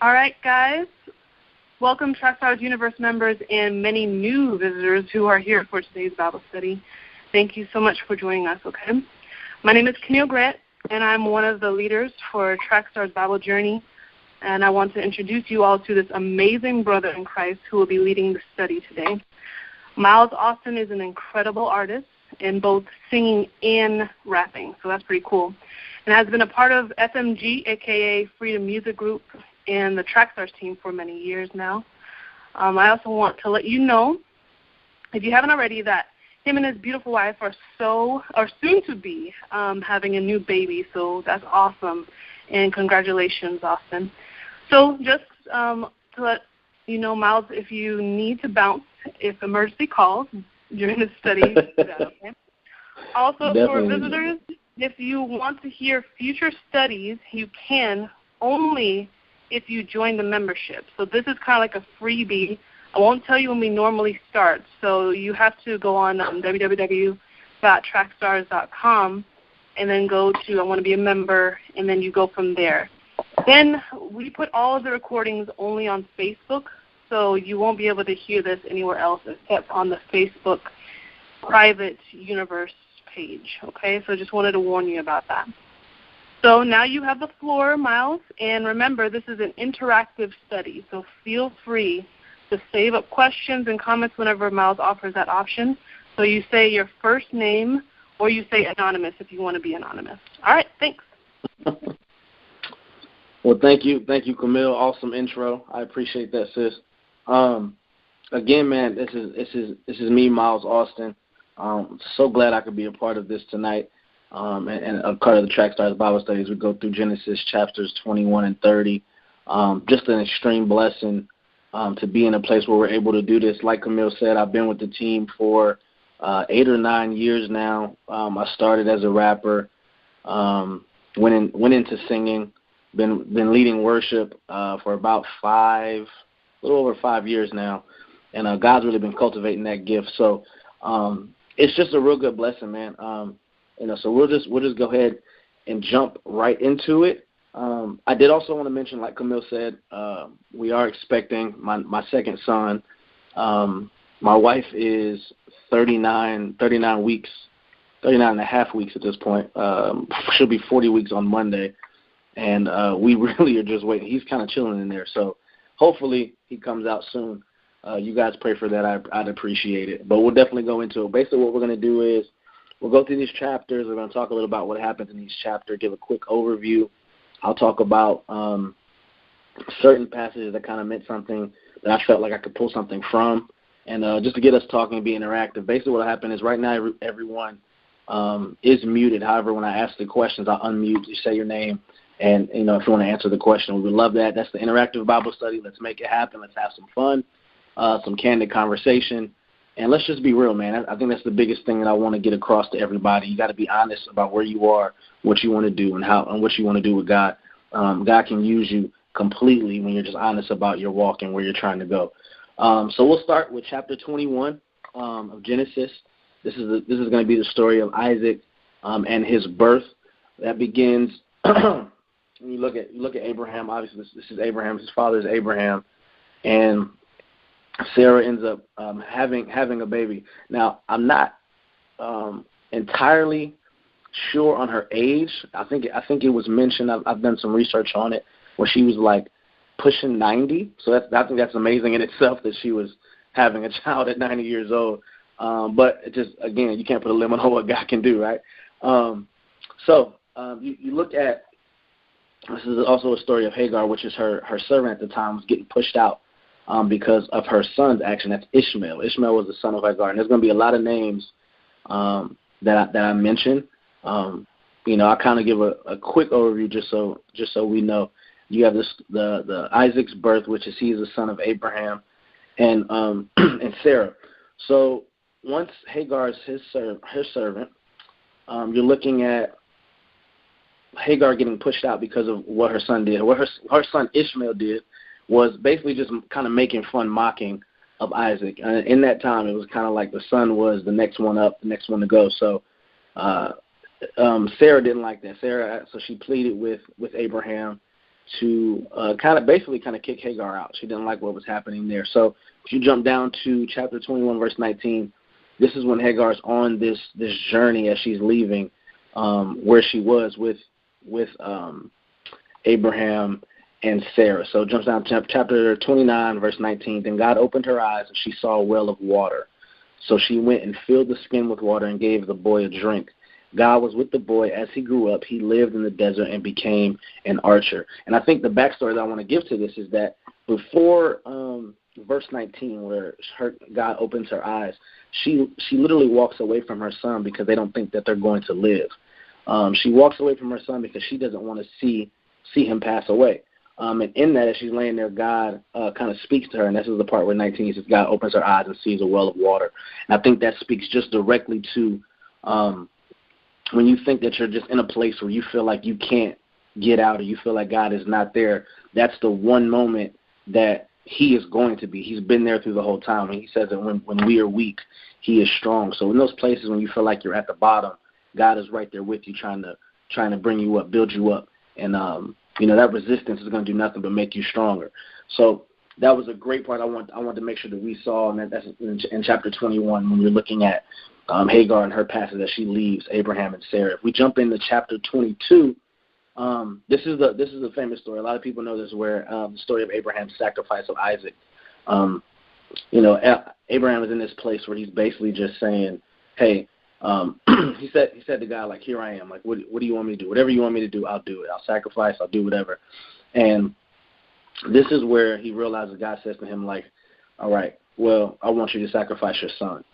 All right, guys. Welcome, Trackstars Universe members and many new visitors who are here for today's Bible study. Thank you so much for joining us, okay? My name is Keneal Grant, and I'm one of the leaders for Trackstars Bible Journey, and I want to introduce you all to this amazing brother in Christ who will be leading the study today. Miles Austin is an incredible artist in both singing and rapping, so that's pretty cool, and has been a part of FMG, a.k.a. Freedom Music Group, and the Trackstars team for many years now. I also want to let you know, if you haven't already, that him and his beautiful wife are soon to be having a new baby, so that's awesome, and congratulations, Austin. So just to let you know, Miles, if you need to bounce, if emergency calls during the study, do that, okay? Also, Definitely. for visitors, if you want to hear future studies, you can only if you join the membership. So this is kind of like a freebie. I won't tell you when we normally start. So you have to go on www.trackstars.com and then go to I want to be a member, and then you go from there. Then we put all of the recordings only on Facebook, so you won't be able to hear this anywhere else except on the Facebook private universe page. Okay, so just wanted to warn you about that. So now you have the floor, Miles, and remember, this is an interactive study, so feel free to save up questions and comments whenever Miles offers that option. So you say your first name or you say anonymous if you want to be anonymous. All right, thanks. Well, thank you, Camille. Awesome intro. I appreciate that, sis. Again, man, this is me, Miles Austin. So glad I could be a part of this tonight. And a part of the Trackstars Bible studies. We go through Genesis chapters 21 and 30. Just an extreme blessing to be in a place where we're able to do this. Like Camille said, I've been with the team for 8 or 9 years now. I started as a rapper, went into singing, been leading worship for about a little over 5 years now, and God's really been cultivating that gift. So it's just a real good blessing, man. So we'll just go ahead and jump right into it. I did also want to mention, like Camille said, we are expecting my second son. My wife is 39 and a half weeks at this point. She'll be 40 weeks on Monday, and we really are just waiting. He's kind of chilling in there, so hopefully he comes out soon. You guys pray for that. I'd appreciate it. But we'll definitely go into it. Basically what we're going to do is we'll go through these chapters. We're going to talk a little about what happens in each chapter, give a quick overview. I'll talk about certain passages that kind of meant something that I felt like I could pull something from, and just to get us talking and be interactive. Basically what happened is right now everyone is muted. However, when I ask the questions, I'll unmute. You say your name, and if you want to answer the question, we would love that. That's the interactive Bible study. Let's make it happen. Let's have some fun, some candid conversation. And let's just be real, man. I think that's the biggest thing that I want to get across to everybody. You got to be honest about where you are, what you want to do, and what you want to do with God. God can use you completely when you're just honest about your walk and where you're trying to go. So we'll start with chapter 21 of Genesis. This is going to be the story of Isaac and his birth. That begins. When you look at Abraham. Obviously, this is Abraham. His father is Abraham, and Sarah ends up having a baby. Now, I'm not entirely sure on her age. I think it was mentioned. I've done some research on it where she was like pushing 90. So I think that's amazing in itself that she was having a child at 90 years old. But it just, again, you can't put a limit on what God can do, right? So you look at, this is also a story of Hagar, which is her servant at the time, was getting pushed out because of her son's action. That's Ishmael. Ishmael was the son of Hagar. And there's going to be a lot of names that I mention. I kind of give a quick overview just so we know. You have the Isaac's birth, which is he's the son of Abraham, and Sarah. So once Hagar is her servant, you're looking at Hagar getting pushed out because of what her son did. What her son Ishmael did was basically just kind of making fun, mocking of Isaac. And in that time, it was kind of like the son was the next one up, the next one to go. So Sarah didn't like that. So she pleaded with Abraham to kind of kick Hagar out. She didn't like what was happening there. So if you jump down to chapter 21, verse 19, this is when Hagar's on this journey as she's leaving where she was with Abraham and Sarah. So it jumps down to chapter 29, verse 19. Then God opened her eyes, and she saw a well of water. So she went and filled the skin with water and gave the boy a drink. God was with the boy as he grew up. He lived in the desert and became an archer. And I think the backstory that I want to give to this is that before verse 19, where God opens her eyes, she literally walks away from her son because they don't think that they're going to live. She walks away from her son because she doesn't want to see him pass away. And in that, as she's laying there, God kind of speaks to her, and this is the part where 19 says God opens her eyes and sees a well of water. And I think that speaks just directly to when you think that you're just in a place where you feel like you can't get out or you feel like God is not there, that's the one moment that he is going to be. He's been there through the whole time. And he says that when we are weak, he is strong. So in those places when you feel like you're at the bottom, God is right there with you trying to bring you up, build you up. And, that resistance is going to do nothing but make you stronger. So that was a great part I wanted to make sure that we saw, and that's in chapter 21 when we're looking at Hagar and her passage as she leaves Abraham and Sarah. If we jump into chapter 22, this is the famous story. A lot of people know this, where the story of Abraham's sacrifice of Isaac. Abraham is in this place where he's basically just saying, hey, he said to God, like, here I am. Like, what do you want me to do? Whatever you want me to do, I'll do it. I'll sacrifice. I'll do whatever. And this is where he realizes God says to him, like, all right, well, I want you to sacrifice your son.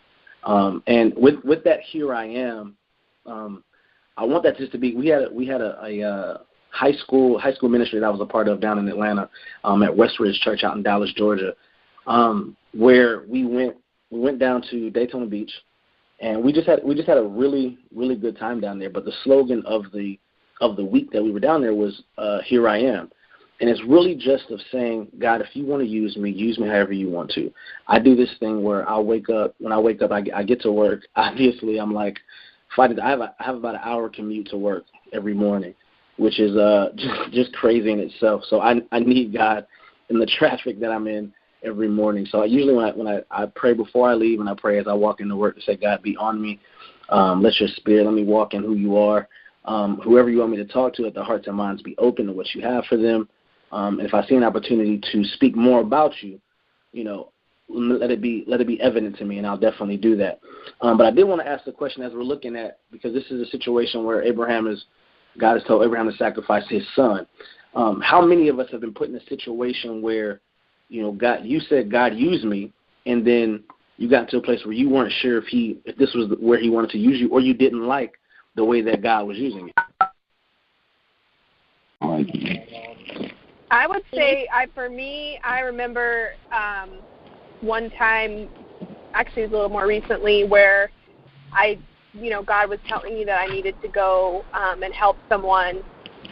And with that, here I am. I want that just to be. We had a high school ministry that I was a part of down in Atlanta, at Westridge Church out in Dallas, Georgia, where we went down to Daytona Beach, and we just had a really, really good time down there. But the slogan of the week that we were down there was "Here I am." And it's really just of saying, God, if you want to use me however you want to. I do this thing where when I wake up, I get to work. Obviously, I'm like, I have about an hour commute to work every morning, which is just crazy in itself. So I need God in the traffic that I'm in every morning. So usually when I pray before I leave, and I pray as I walk into work to say, God, be on me. Let your spirit, let me walk in who you are. Whoever you want me to talk to, let their hearts and minds be open to what you have for them. And if I see an opportunity to speak more about you, let it be evident to me, and I'll definitely do that. But I did want to ask the question as we're looking at, because this is a situation where God has told Abraham to sacrifice his son. How many of us have been put in a situation where, God, you said, God, use me, and then you got to a place where you weren't sure if this was where he wanted to use you, or you didn't like the way that God was using you? I would say, for me, I remember one time, actually it was a little more recently, where God was telling me that I needed to go and help someone.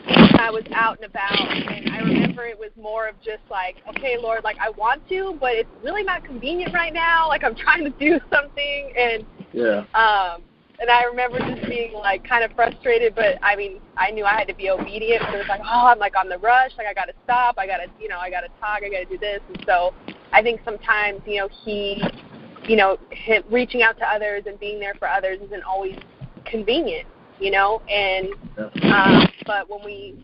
I was out and about, and I remember it was more of just like, okay, Lord, like, I want to, but it's really not convenient right now. Like, I'm trying to do something, and and I remember just being, like, kind of frustrated, but, I mean, I knew I had to be obedient. So it was like, I'm, like, on the rush. Like, I got to stop. I got to talk. I got to do this. And so I think sometimes, him reaching out to others and being there for others isn't always convenient, And but when we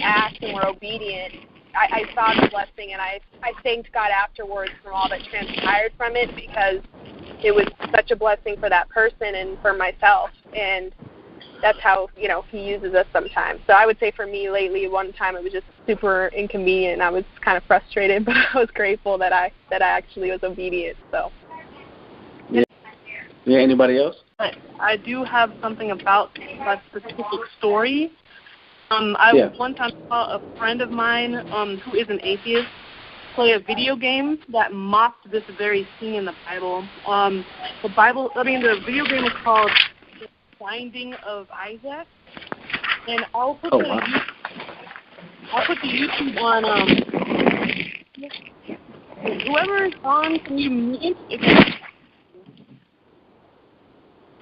act and we're obedient, I saw the blessing, and I thanked God afterwards from all that transpired from it, because it was such a blessing for that person and for myself, and that's how, he uses us sometimes. So I would say for me lately, one time it was just super inconvenient, and I was kind of frustrated, but I was grateful that I actually was obedient. So. Yeah. Anybody else? I do have something about a specific story. One time saw a friend of mine who is an atheist play a video game that mocked this very scene in the Bible. The video game is called The Binding of Isaac, and I'll put the YouTube on. Whoever is on, can you mute?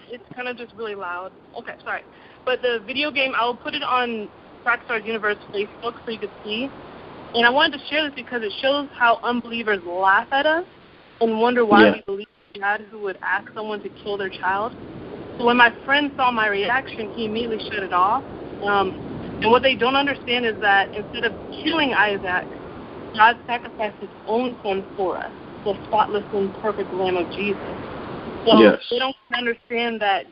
It's kind of just really loud. Okay, sorry. But the video game, I'll put it on Trackstar Universe Facebook so you could see. And I wanted to share this because it shows how unbelievers laugh at us and wonder why we believe in God who would ask someone to kill their child. So when my friend saw my reaction, he immediately shut it off. And what they don't understand is that instead of killing Isaac, God sacrificed his own son for us, the spotless and perfect Lamb of Jesus. So they don't understand that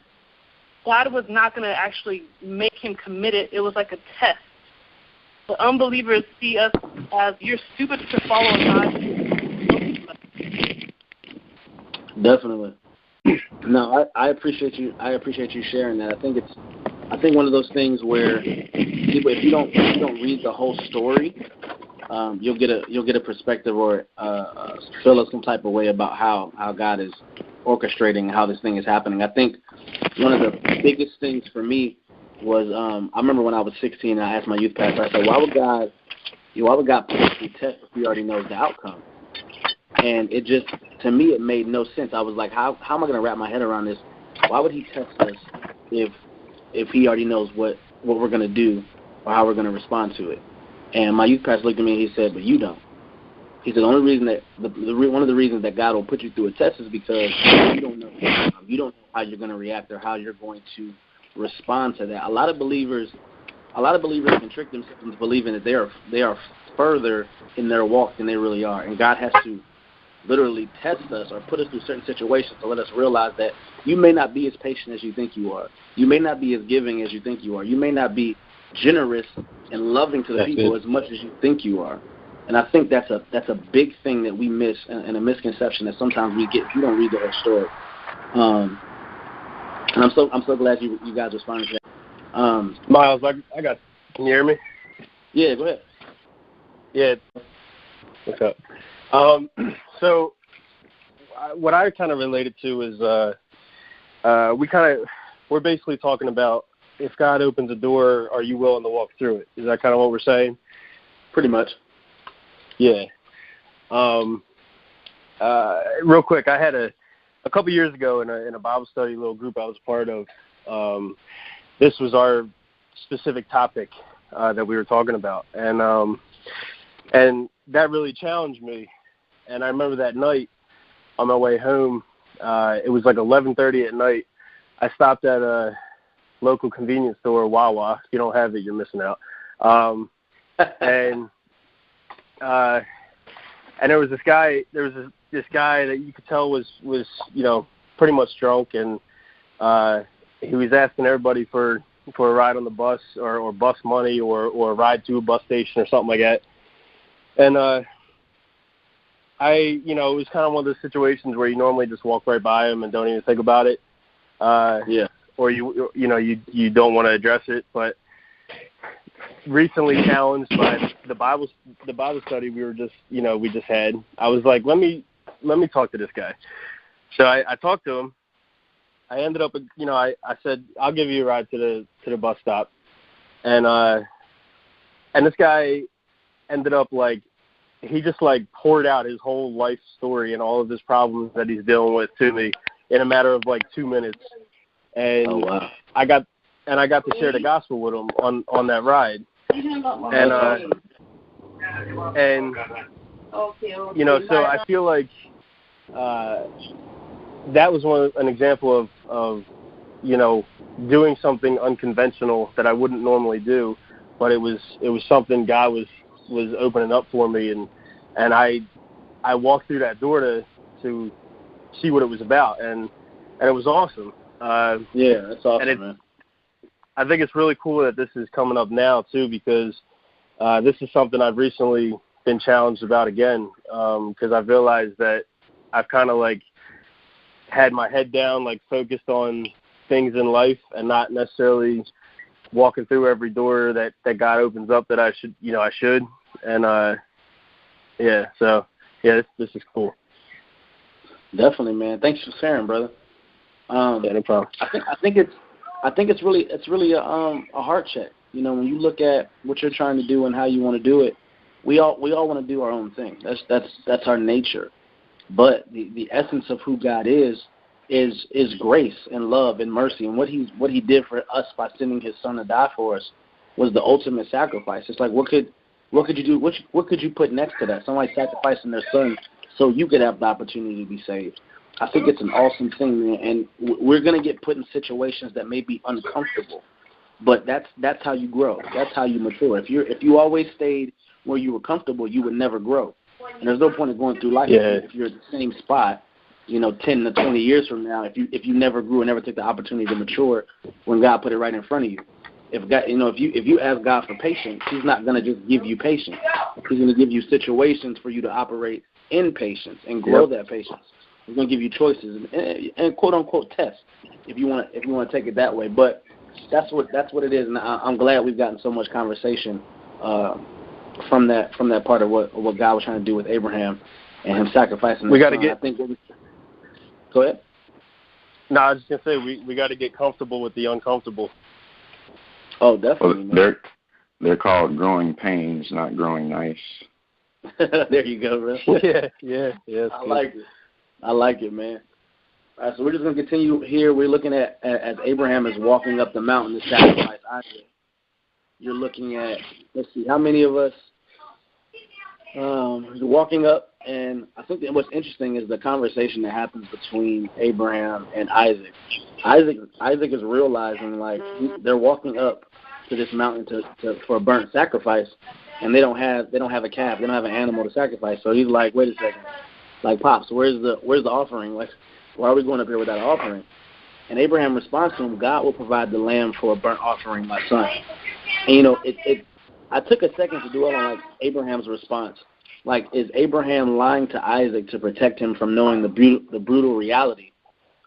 God was not going to actually make him commit it. It was like a test. But unbelievers see us as, you're stupid to follow God. Definitely. No, I appreciate you. I appreciate you sharing that. I think one of those things where if you don't read the whole story, you'll get a perspective or feel some type of way about how God is orchestrating how this thing is happening. I think one of the biggest things for me was I remember when I was 16 and I asked my youth pastor, I said, why would God put us through tests if he already knows the outcome? And it just, to me, it made no sense. I was like, how am I going to wrap my head around this? Why would he test us if he already knows what we're going to do or how we're going to respond to it? And my youth pastor looked at me and he said, but you don't. He said the only reason that one of the reasons that God will put you through a test is because you don't know how you're going to react or how you're going to respond to that. A lot of believers can trick themselves into believing that they are further in their walk than they really are, and God has to literally test us or put us through certain situations to let us realize that you may not be as patient as you think you are. You may not be as giving as you think you are. You may not be generous and loving to the people as much as you think you are. And I think that's a big thing that we miss and a misconception that sometimes we get if you don't read the whole story. And I'm so glad you guys responded to that. Miles, I got. Can you hear me? Yeah, go ahead. Yeah. What's up? So what I kind of related to is we're basically talking about if God opens a door, are you willing to walk through it? Is that kind of what we're saying? Pretty much. Yeah. Real quick, I had a couple years ago in a Bible study little group I was a part of. This was our specific topic that we were talking about, and that really challenged me. And I remember that night on my way home, it was like 11:30 at night. I stopped at a local convenience store, Wawa. If you don't have it, you're missing out. And there was this guy. There was this guy that you could tell was pretty much drunk, and he was asking everybody for a ride on the bus or bus money or a ride to a bus station or something like that. And it was kind of one of those situations where you normally just walk right by him and don't even think about it. Or you don't want to address it. But recently challenged by the Bible study we just had, I was like, let me talk to this guy. So I talked to him. I ended up, I said, I'll give you a ride to the bus stop. And this guy ended up he just poured out his whole life story and all of his problems that he's dealing with to me in a matter of 2 minutes. And oh, wow. I got to share the gospel with him on that ride. So I feel like that was an example of doing something unconventional that I wouldn't normally do, but it was something God was opening up for me, and I walked through that door to see what it was about, and it was awesome. Yeah, that's awesome, man. I think it's really cool that this is coming up now too, because this is something I've recently been challenged about again, because I've realized that I've kind of had my head down, focused on things in life and not necessarily walking through every door that God opens up that I should. And this is cool. Definitely, man. Thanks for sharing, brother. Yeah, no problem. I think it's really a heart check. When you look at what you're trying to do and how you want to do it, we all want to do our own thing. That's our nature. But the essence of who God is grace and love and mercy, and what he did for us by sending his son to die for us was the ultimate sacrifice. It's like, what could you do? What could you put next to that? Somebody sacrificing their son so you could have the opportunity to be saved. I think it's an awesome thing, man. And we're going to get put in situations that may be uncomfortable, but that's how you grow. That's how you mature. If you always stayed where you were comfortable, you would never grow. And there's no point in going through life if you're at the same spot, 10 to 20 years from now, if you never grew and never took the opportunity to mature when God put it right in front of you. If God, if you ask God for patience, He's not going to just give you patience. He's going to give you situations for you to operate in patience and grow that patience. He's going to give you choices and quote unquote tests if you want to take it that way. But that's what it is, and I'm glad we've gotten so much conversation from that part of what God was trying to do with Abraham and him sacrificing. We got to get. Go ahead. No, I was just gonna say we got to get comfortable with the uncomfortable. Oh, definitely. Well, they're called growing pains, not growing nice. There you go, bro. Yeah. I like it, man. All right, so we're just going to continue here. We're looking at as Abraham is walking up the mountain to sacrifice Isaac. You're looking at, let's see, how many of us walking up, and I think that what's interesting is the conversation that happens between Abraham and Isaac. Isaac is realizing, like, they're walking up to this mountain for a burnt sacrifice, and they don't have a calf, they don't have an animal to sacrifice. So he's like, wait a second, like, Pops, where's the offering? Like, why are we going up here without an offering? And Abraham responds to him, God will provide the lamb for a burnt offering, my son. And I took a second to dwell on, like, Abraham's response. Like, is Abraham lying to Isaac to protect him from knowing the brutal reality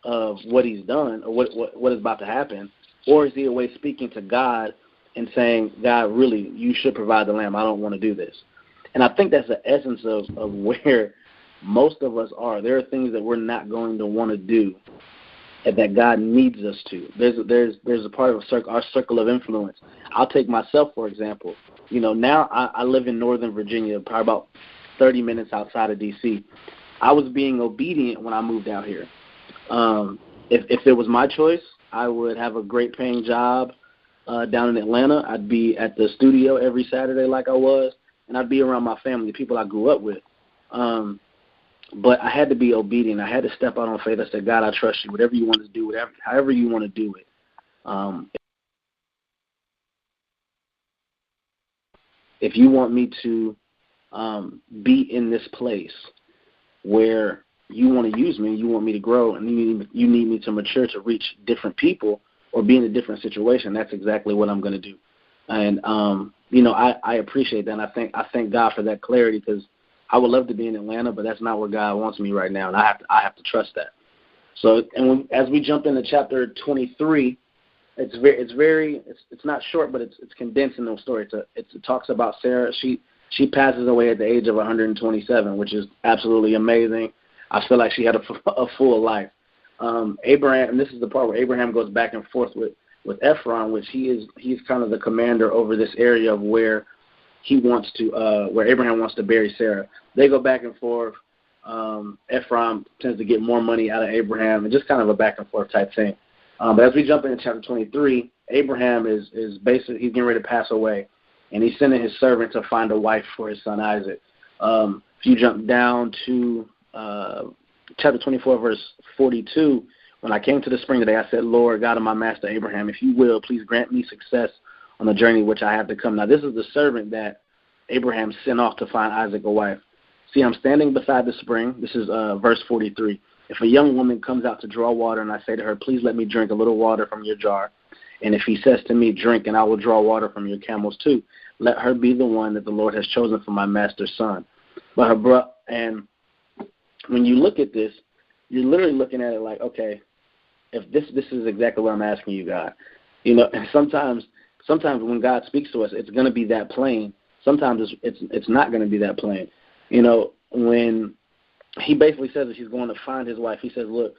of what he's done or what is about to happen? Or is he a way speaking to God and saying, God, really, you should provide the lamb. I don't want to do this. And I think that's the essence of where most of us are. There are things that we're not going to want to do that God needs us to. There's a part of our circle of influence. I'll take myself, for example. Now I live in Northern Virginia, probably about 30 minutes outside of D.C. I was being obedient when I moved out here. If it was my choice, I would have a great paying job down in Atlanta. I'd be at the studio every Saturday like I was, and I'd be around my family, the people I grew up with. But I had to be obedient. I had to step out on faith. I said, God, I trust you. Whatever you want to do, however you want to do it. If you want me to be in this place where you want to use me, you want me to grow, and you need me to mature to reach different people or be in a different situation, that's exactly what I'm going to do. And, I appreciate that, and I thank God for that clarity, because I would love to be in Atlanta, but that's not where God wants me right now, and I have to trust that. So, as we jump into chapter 23, it's not short, but it's condensed in the story. It talks about Sarah. She passes away at the age of 127, which is absolutely amazing. I feel like she had a full life. Abraham, and this is the part where Abraham goes back and forth with Ephron, which he's kind of the commander over this area of where where Abraham wants to bury Sarah. They go back and forth. Ephron tends to get more money out of Abraham, and just kind of a back and forth type thing. But as we jump into chapter 23, Abraham is basically, he's getting ready to pass away, and he's sending his servant to find a wife for his son Isaac. If you jump down to chapter 24, verse 42, when I came to the spring today, I said, Lord, God of my master Abraham, if you will, please grant me success on the journey which I have to come. Now, this is the servant that Abraham sent off to find Isaac a wife. See, I'm standing beside the spring. This is verse 43. If a young woman comes out to draw water, and I say to her, please let me drink a little water from your jar, and if he says to me, drink, and I will draw water from your camels too, let her be the one that the Lord has chosen for my master's son. But and when you look at this, you're literally looking at it like, okay, if this is exactly what I'm asking you, God. And sometimes when God speaks to us, it's going to be that plain. Sometimes it's not going to be that plain. When he basically says that he's going to find his wife, he says, look,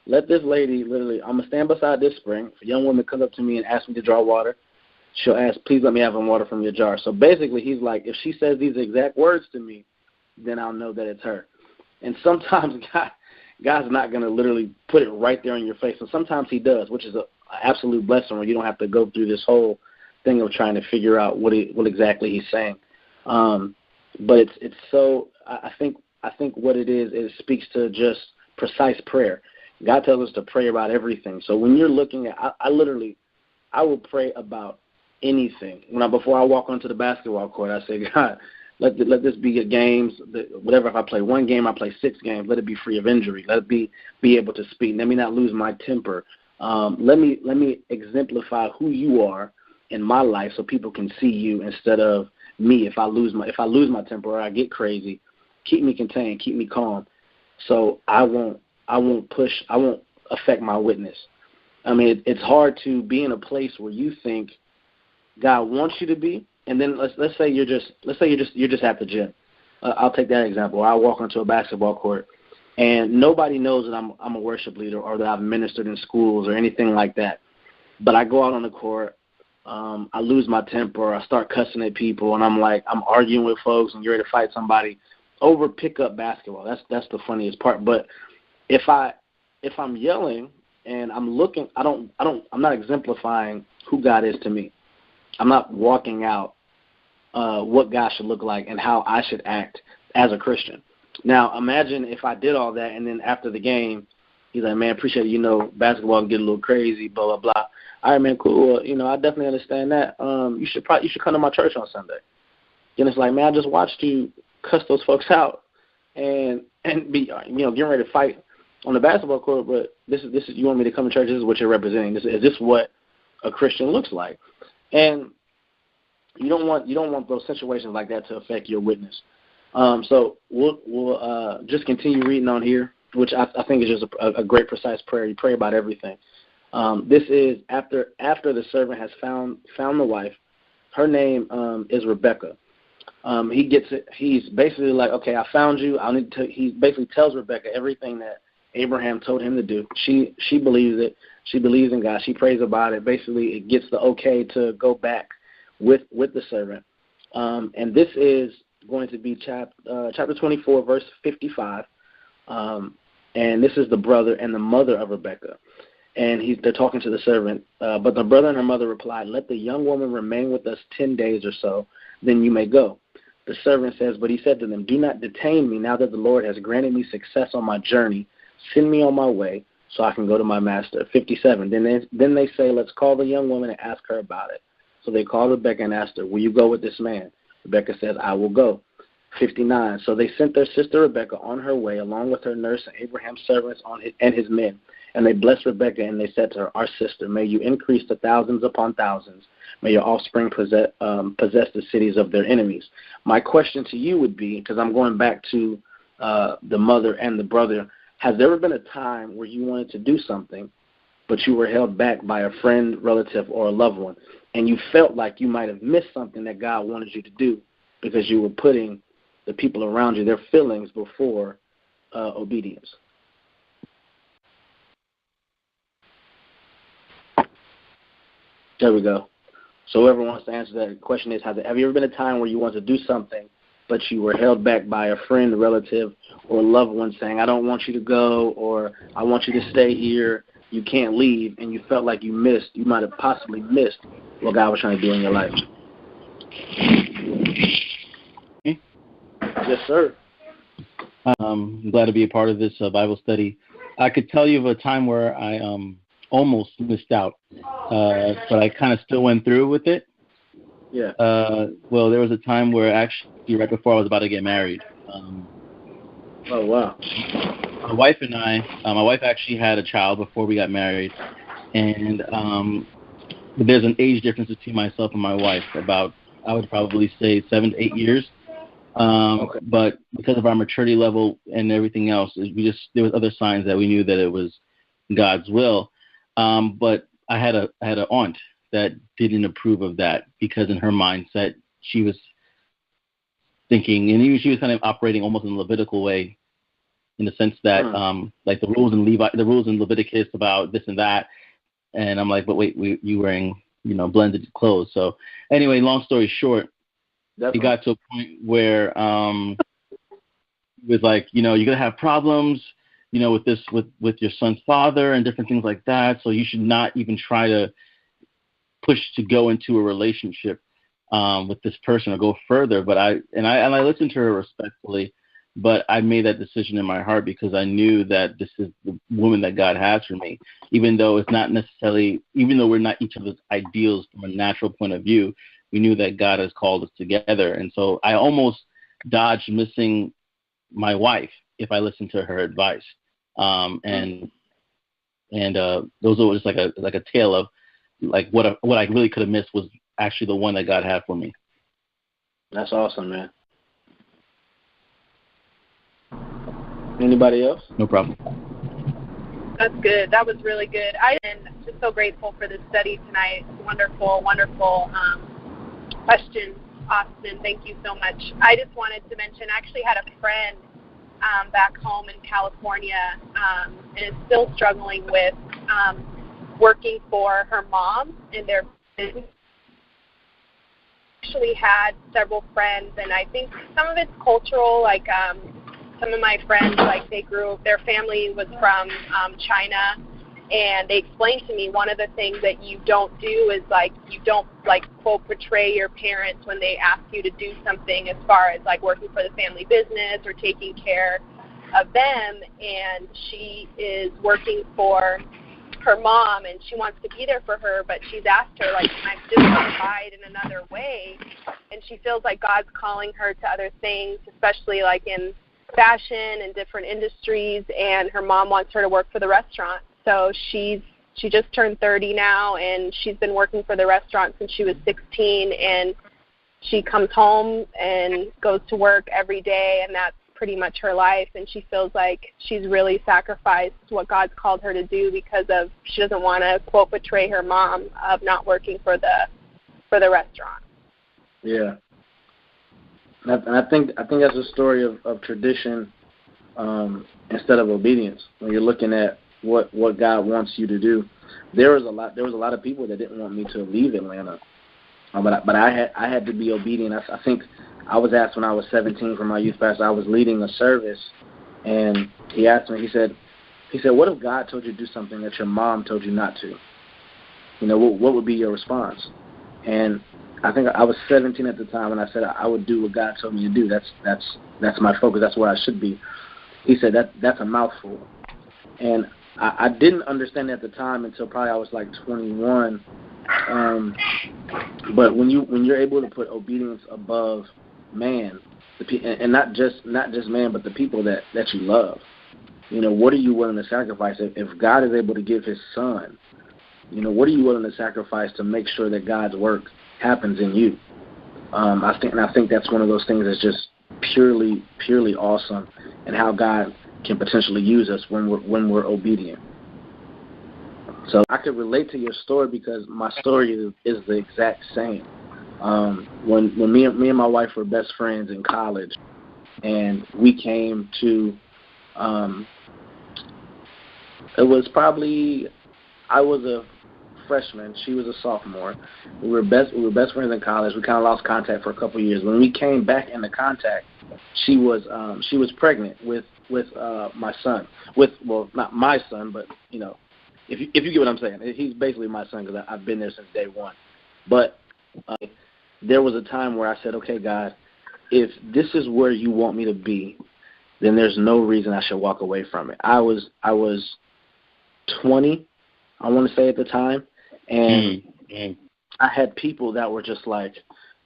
let this lady, literally, I'm going to stand beside this spring. If a young woman comes up to me and asks me to draw water, she'll ask, please let me have some water from your jar. So basically he's like, if she says these exact words to me, then I'll know that it's her. And sometimes God's not going to literally put it right there in your face. And sometimes he does, which is an absolute blessing where you don't have to go through this whole thing of trying to figure out what exactly he's saying. But it's so I think what it is, it speaks to just precise prayer. God tells us to pray about everything. So when you're looking at, I will pray about anything. Before I walk onto the basketball court, I say, God, let this be a games. Whatever, if I play one game, I play 6 games. Let it be free of injury. Let it be able to speak. Let me not lose my temper. Let me exemplify who you are in my life, so people can see you instead of me. If I lose my temper or I get crazy, keep me contained, keep me calm. So I won't push. I won't affect my witness. I mean, it's hard to be in a place where you think God wants you to be, and then let's say you're just at the gym. I'll take that example. I walk onto a basketball court, and nobody knows that I'm a worship leader or that I've ministered in schools or anything like that. But I go out on the court, I lose my temper, I start cussing at people, and I'm arguing with folks and you're ready to fight somebody over pickup basketball. That's the funniest part. But if I'm yelling and I'm looking, I'm not exemplifying who God is to me. I'm not walking out what God should look like and how I should act as a Christian. Now, imagine if I did all that and then after the game, he's like, man, appreciate it. Basketball can get a little crazy, blah, blah, blah. All right, man, cool. I definitely understand that. You should come to my church on Sunday. And it's like, man, I just watched you cuss those folks out and be, getting ready to fight on the basketball court, but this is you want me to come to church, this is what you're representing. Is this what a Christian looks like? And you don't want those situations like that to affect your witness. So we'll just continue reading on here, which I think is just a great precise prayer. You pray about everything. This is after the servant has found the wife. Her name is Rebecca. He gets it. He's basically like, okay, I found you. He basically tells Rebecca everything that Abraham told him to do. She believes it. She believes in God. She prays about it. Basically, it gets the okay to go back with the servant. And this is going to be chapter 24, verse 55. And this is the brother and the mother of Rebecca. And they're talking to the servant. But the brother and her mother replied, let the young woman remain with us 10 days or so, then you may go. The servant says, but he said to them, do not detain me now that the Lord has granted me success on my journey. Send me on my way so I can go to my master. 57. Then they say, let's call the young woman and ask her about it. So they called Rebecca and asked her, will you go with this man? Rebecca says, I will go. 59. So they sent their sister Rebecca on her way along with her nurse and Abraham's servants and his men. And they blessed Rebecca and they said to her, our sister, may you increase to thousands upon thousands. May your offspring possess the cities of their enemies. My question to you would be, because I'm going back to the mother and the brother, has there ever been a time where you wanted to do something, but you were held back by a friend, relative, or a loved one, and you felt like you might have missed something that God wanted you to do because you were putting the people around you, their feelings, before obedience? There we go. So whoever wants to answer that question is, have you ever been a time where you wanted to do something, but you were held back by a friend, a relative, or a loved one saying, I don't want you to go, or I want you to stay here, you can't leave, and you felt like you might have possibly missed what God was trying to do in your life? Yes, sir. I'm glad to be a part of this Bible study. I could tell you of a time where I almost missed out, but I kind of still went through with it. Yeah. Well, there was a time where actually right before I was about to get married. Oh, wow. My wife and I, my wife actually had a child before we got married, and there's an age difference between myself and my wife, about, I would probably say 7 to 8 years. Okay. But because of our maturity level and everything else, there was other signs that we knew that it was God's will. But I had an aunt that didn't approve of that, because in her mindset she was thinking, and even she was kind of operating almost in a Levitical way, in the sense that like the rules in Leviticus about this and that, and I'm like, but wait, you wearing blended clothes. So anyway, long story short, it got to a point where it was like, you're gonna have problems with your son's father and different things like that, so you should not even try to pushed to go into a relationship with this person or go further. But I listened to her respectfully, but I made that decision in my heart because I knew that this is the woman that God has for me, even though we're not each other's ideals from a natural point of view. We knew that God has called us together. And so I almost dodged missing my wife if I listened to her advice. And those were just like a tale of like what I really could have missed was actually the one that God had for me. That's awesome, man. Anybody else? No problem. That's good. That was really good. I'm just so grateful for this study tonight. Wonderful, wonderful questions, Austin. Thank you so much. I just wanted to mention I actually had a friend back home in California and is still struggling with working for her mom in their business. Actually had several friends, and I think some of it's cultural, like some of my friends, like their family was from China, and they explained to me one of the things that you don't do is like you don't like quote betray your parents when they ask you to do something as far as like working for the family business or taking care of them. And she is working for her mom, and she wants to be there for her, but she's asked her, like, can I still provide in another way? And she feels like God's calling her to other things, especially like in fashion and different industries, and her mom wants her to work for the restaurant. So she just turned 30 now, and she's been working for the restaurant since she was 16, and she comes home and goes to work every day, and that's pretty much her life. And she feels like she's really sacrificed what God's called her to do because of she doesn't want to quote betray her mom of not working for the restaurant. Yeah. And I think that's a story of tradition instead of obedience. When you're looking at what God wants you to do, there was a lot of people that didn't want me to leave Atlanta, but I had to be obedient. I think I was asked when I was 17 from my youth pastor. I was leading a service, and he asked me. He said, "What if God told you to do something that your mom told you not to? You know, what would be your response?" And I think I was 17 at the time, and I said I would do what God told me to do. That's my focus. That's where I should be. He said that's a mouthful, and I didn't understand at the time until probably I was like 21. But when you're able to put obedience above man, and not just man, but the people that you love, you know, what are you willing to sacrifice? If God is able to give His Son, you know, what are you willing to sacrifice to make sure that God's work happens in you? I think that's one of those things that's just purely awesome, and how God can potentially use us when we're obedient. So I could relate to your story because my story is the exact same. When me and my wife were best friends in college, and we came to, it was probably, I was a freshman, she was a sophomore. We were best friends in college. We kind of lost contact for a couple of years. When we came back into contact, she was pregnant with my son. Well, not my son, but you know, if you get what I'm saying, he's basically my son because I've been there since day one. But there was a time where I said, okay, God, if this is where you want me to be, then there's no reason I should walk away from it. I was 20, I want to say at the time, and I had people that were just like,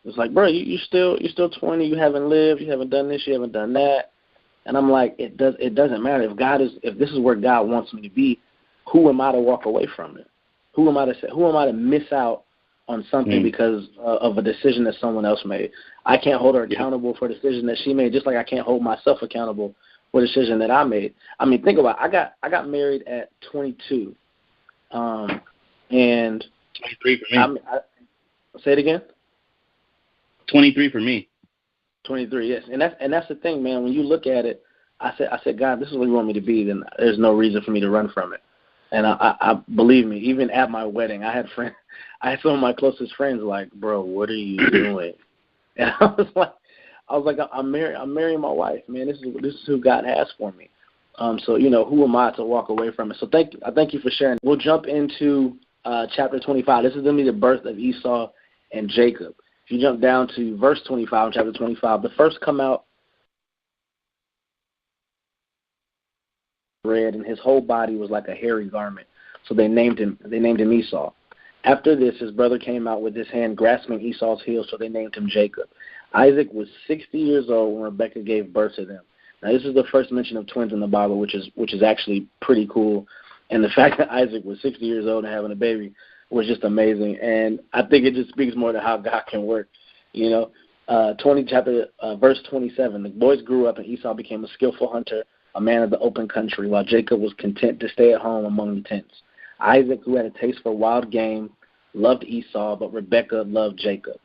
it's like, bro, you're still 20, you haven't lived, you haven't done this, you haven't done that. And I'm like, it doesn't matter. If this is where God wants me to be, who am I to walk away from it? Who am I to miss out on something because of a decision that someone else made? I can't hold her accountable for a decision that she made, just like I can't hold myself accountable for a decision that I made. I mean, think about it. I got married at 22, and 23 for me. Say it again. 23 for me. 23, yes, and that's the thing, man. When you look at it, I said, God, this is where you want me to be. Then there's no reason for me to run from it. And I believe me, even at my wedding, I had some of my closest friends like, bro, what are you doing? And I was like, I'm marrying my wife, man. This is who God has for me. So you know, who am I to walk away from it? So I thank you for sharing. We'll jump into chapter 25. This is going to be the birth of Esau and Jacob. If you jump down to verse 25, chapter 25, the first come out red, and his whole body was like a hairy garment. So they named him Esau. After this, his brother came out with his hand grasping Esau's heel, so they named him Jacob. Isaac was 60 years old when Rebekah gave birth to them. Now, this is the first mention of twins in the Bible, which is actually pretty cool. And the fact that Isaac was 60 years old and having a baby was just amazing. And I think it just speaks more to how God can work. You know, verse 27, the boys grew up and Esau became a skillful hunter, a man of the open country, while Jacob was content to stay at home among the tents. Isaac, who had a taste for wild game, loved Esau, but Rebekah loved Jacob.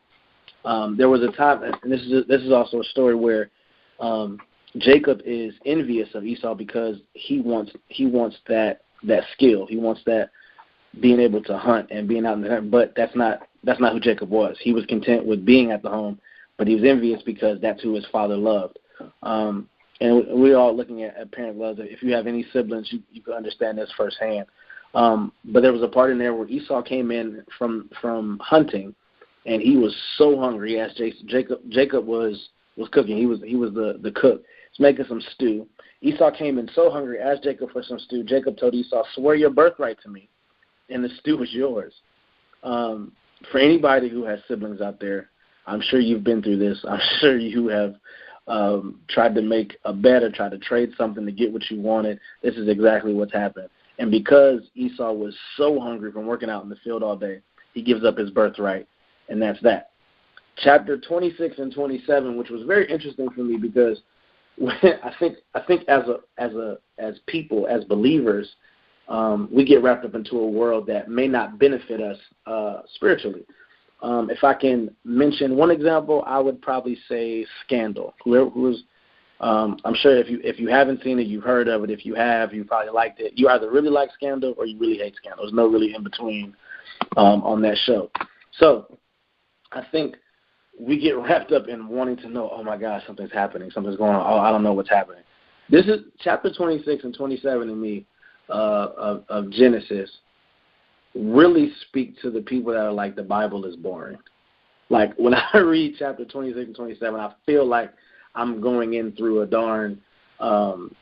There was a time, and this is also a story where Jacob is envious of Esau because he wants that skill. He wants that being able to hunt and being out in the hunt, but that's not who Jacob was. He was content with being at the home, but he was envious because that's who his father loved. And we're all looking at parent love. If you have any siblings, you can understand this firsthand. But there was a part in there where Esau came in from hunting, and he was so hungry. He asked Jacob was cooking. He was the cook. He's making some stew. Esau came in so hungry, asked Jacob for some stew. Jacob told Esau, "Swear your birthright to me, and the stew is yours." For anybody who has siblings out there, I'm sure you've been through this. I'm sure you have tried to make a bet or tried to trade something to get what you wanted. This is exactly what's happened. And because Esau was so hungry from working out in the field all day, he gives up his birthright, and that's that. Chapter 26 and 27, which was very interesting for me because I think as people, as believers, we get wrapped up into a world that may not benefit us spiritually. If I can mention one example, I would probably say Scandal. I'm sure if you haven't seen it, you've heard of it. If you have, you probably liked it. You either really like Scandal or you really hate Scandal. There's no really in between on that show. So I think we get wrapped up in wanting to know, oh my gosh, something's happening, something's going on. Oh, I don't know what's happening. This is chapter 26 and 27 to me of Genesis really speak to the people that are like, the Bible is boring. Like when I read chapter 26 and 27, I feel like I'm going in through a darn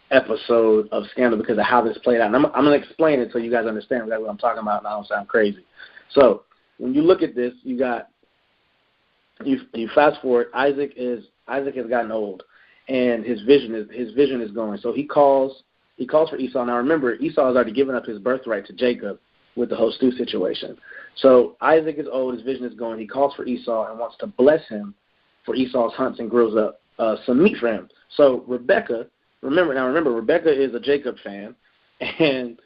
episode of Scandal because of how this played out. And I'm going to explain it so you guys understand exactly what I'm talking about and I don't sound crazy. So when you look at this, you fast forward. Isaac has gotten old, and his vision is going. So he calls for Esau. Now remember, Esau has already given up his birthright to Jacob with the whole stew situation. So Isaac is old, his vision is going. He calls for Esau and wants to bless him for Esau's hunts and grills up some meat for him. So Rebekah, remember, Rebekah is a Jacob fan, and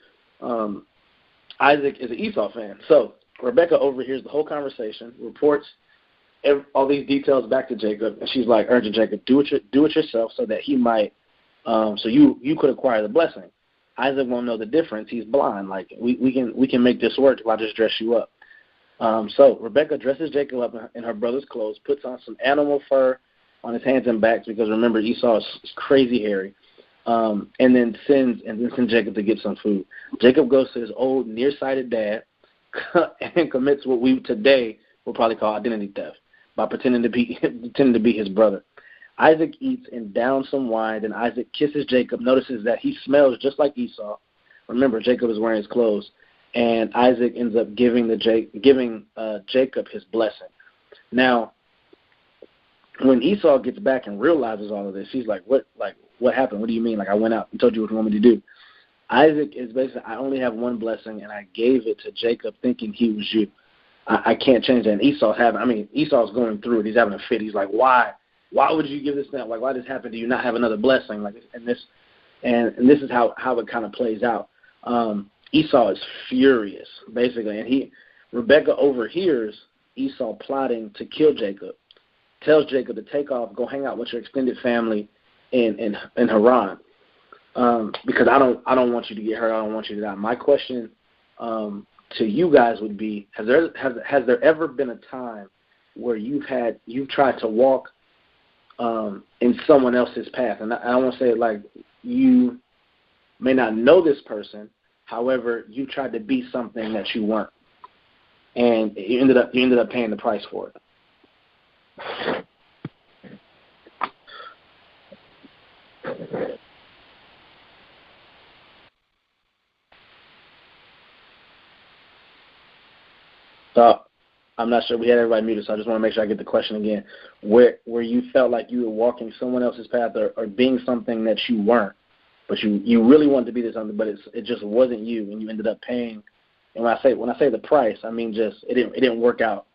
Isaac is an Esau fan. So Rebekah overhears the whole conversation, reports all these details back to Jacob, and she's like, urging Jacob, do it yourself so that he might, so you could acquire the blessing. Isaac won't know the difference. He's blind. Like we can make this work if I just dress you up. So Rebekah dresses Jacob up in her brother's clothes, puts on some animal fur on his hands and backs because remember Esau is crazy hairy, and then sends Jacob to get some food. Jacob goes to his old nearsighted dad and commits what we today will probably call identity theft by pretending to be his brother. Isaac eats and downs some wine, and Isaac kisses Jacob, notices that he smells just like Esau. Remember, Jacob is wearing his clothes, and Isaac ends up giving Jacob his blessing. Now, when Esau gets back and realizes all of this, he's like, what happened? What do you mean? Like, I went out and told you what you want me to do. Isaac is basically, I only have one blessing, and I gave it to Jacob thinking he was you. I can't change that. And Esau's going through it. He's having a fit. He's like, why? Why would you give this now? Like, why this happened? Do you not have another blessing? Like, and this is how it kind of plays out. Esau is furious, basically, and Rebekah overhears Esau plotting to kill Jacob, tells Jacob to take off, go hang out with your extended family in Haran, because I don't want you to get hurt. I don't want you to die. My question to you guys would be: has there ever been a time where you've tried to walk in someone else's path? And I want to say it like you may not know this person, however, you tried to be something that you weren't. and you ended up paying the price for it. So I'm not sure we had everybody muted, so I just want to make sure I get the question again. Where you felt like you were walking someone else's path or being something that you weren't, but you really wanted to be this something, but it just wasn't you, and you ended up paying. And when I say the price, I mean just it didn't work out.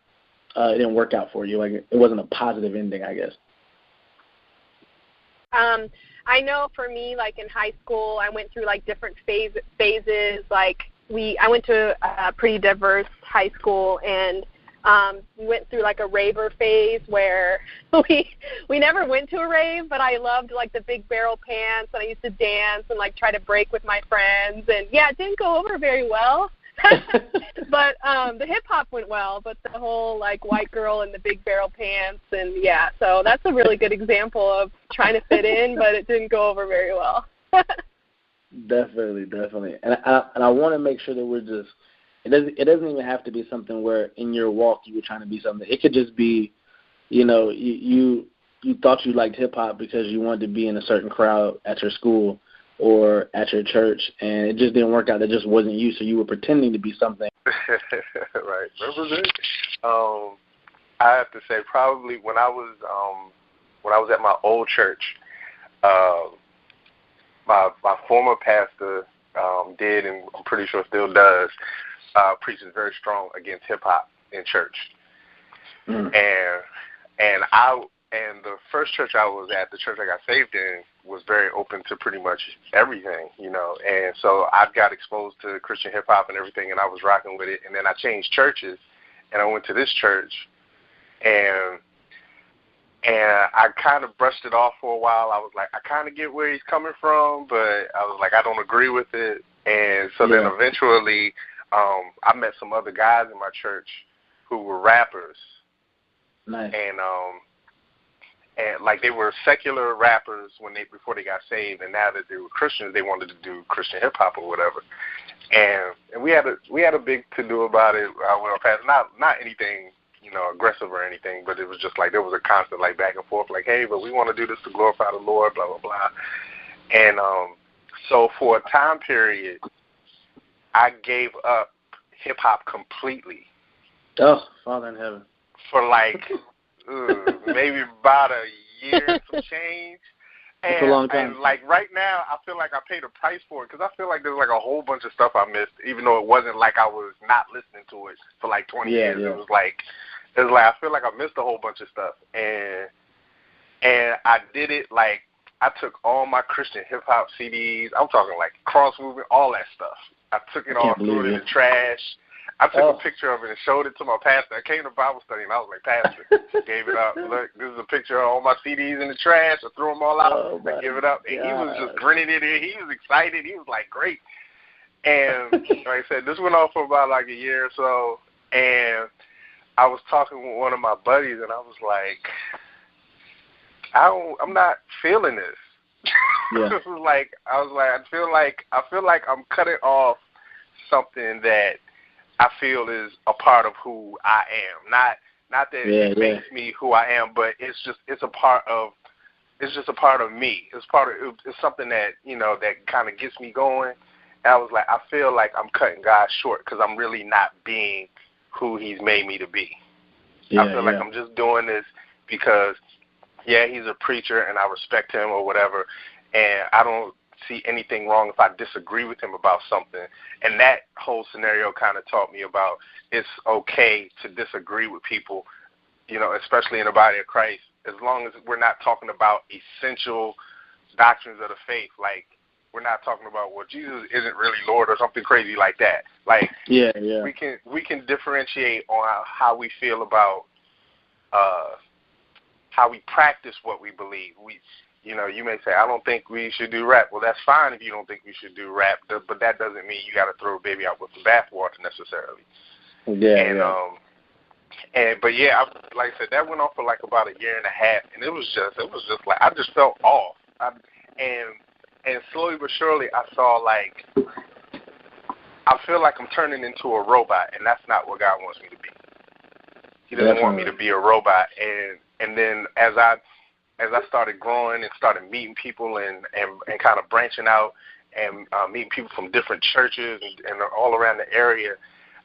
It didn't work out for you. Like it wasn't a positive ending, I guess. I know for me, like in high school, I went through like different phases. Like I went to a pretty diverse high school, and we went through like a raver phase where we never went to a rave, but I loved like the big barrel pants, and I used to dance and like try to break with my friends. And yeah, it didn't go over very well. But the hip hop went well, but the whole like white girl in the big barrel pants, and yeah, so that's a really good example of trying to fit in, but it didn't go over very well. Definitely, and I want to make sure that we're just it doesn't even have to be something where in your walk you were trying to be something. It could just be, you thought you liked hip hop because you wanted to be in a certain crowd at your school or at your church, and it just didn't work out. That just wasn't you, so you were pretending to be something. Right. Remember this? I have to say, probably when I was at my old church, my former pastor did, and I'm pretty sure still does, preaches very strong against hip hop in church. And the first church I was at, the church I got saved in, was very open to pretty much everything, And so I got exposed to Christian hip hop and everything, and I was rocking with it. And then I changed churches, and I went to this church, and I kind of brushed it off for a while. I was like, I kind of get where he's coming from, but I was like, I don't agree with it. And so then eventually, I met some other guys in my church who were rappers. Nice. And like they were secular rappers before they got saved, and now that they were Christians, they wanted to do Christian hip hop or whatever. And we had a big to do about it. Not anything aggressive or anything, but it was just like there was a constant like back and forth, like, hey, but we want to do this to glorify the Lord, blah blah blah. And so for a time period, I gave up hip hop completely. Oh, Father in heaven. For like maybe about a year and some change. That's a long time. And like right now, I feel like I paid a price for it because I feel like there's like a whole bunch of stuff I missed, even though it wasn't like I was not listening to it for like 20 years. Yeah. It was like I feel like I missed a whole bunch of stuff, and I did it like I took all my Christian hip hop CDs. I'm talking like Cross Movement, all that stuff. I took it all, threw it in the trash. I took a picture of it and showed it to my pastor. I came to Bible study, and I was like, Pastor, gave it up. Look, this is a picture of all my CDs in the trash. I threw them all out. I gave it up. And he was just grinning at it. He was excited. He was like, great. And like I said, this went on for about like a year or so. And I was talking with one of my buddies, and I was like, I'm not feeling this. Yeah. I feel like I'm cutting off something that I feel is a part of who I am. Not that it makes me who I am, but it's just a part of me. It's something that that kind of gets me going. And I was like, I feel like I'm cutting God short because I'm really not being who He's made me to be. I feel like I'm just doing this because he's a preacher and I respect him or whatever, and I don't see anything wrong if I disagree with him about something. And that whole scenario kind of taught me about it's okay to disagree with people, especially in the body of Christ, as long as we're not talking about essential doctrines of the faith. Like, we're not talking about, well, Jesus isn't really Lord or something crazy like that. Like, we can differentiate on how we feel about how we practice what we believe. You may say, I don't think we should do rap. Well, that's fine if you don't think we should do rap, but that doesn't mean you got to throw a baby out with the bathwater necessarily. Like I said, that went on for like about a year and a half, and it was just like I just felt off. And slowly but surely, I saw like I feel like I'm turning into a robot, and that's not what God wants me to be. He doesn't want me to be a robot. And then as I started growing and started meeting people and kind of branching out and meeting people from different churches and all around the area,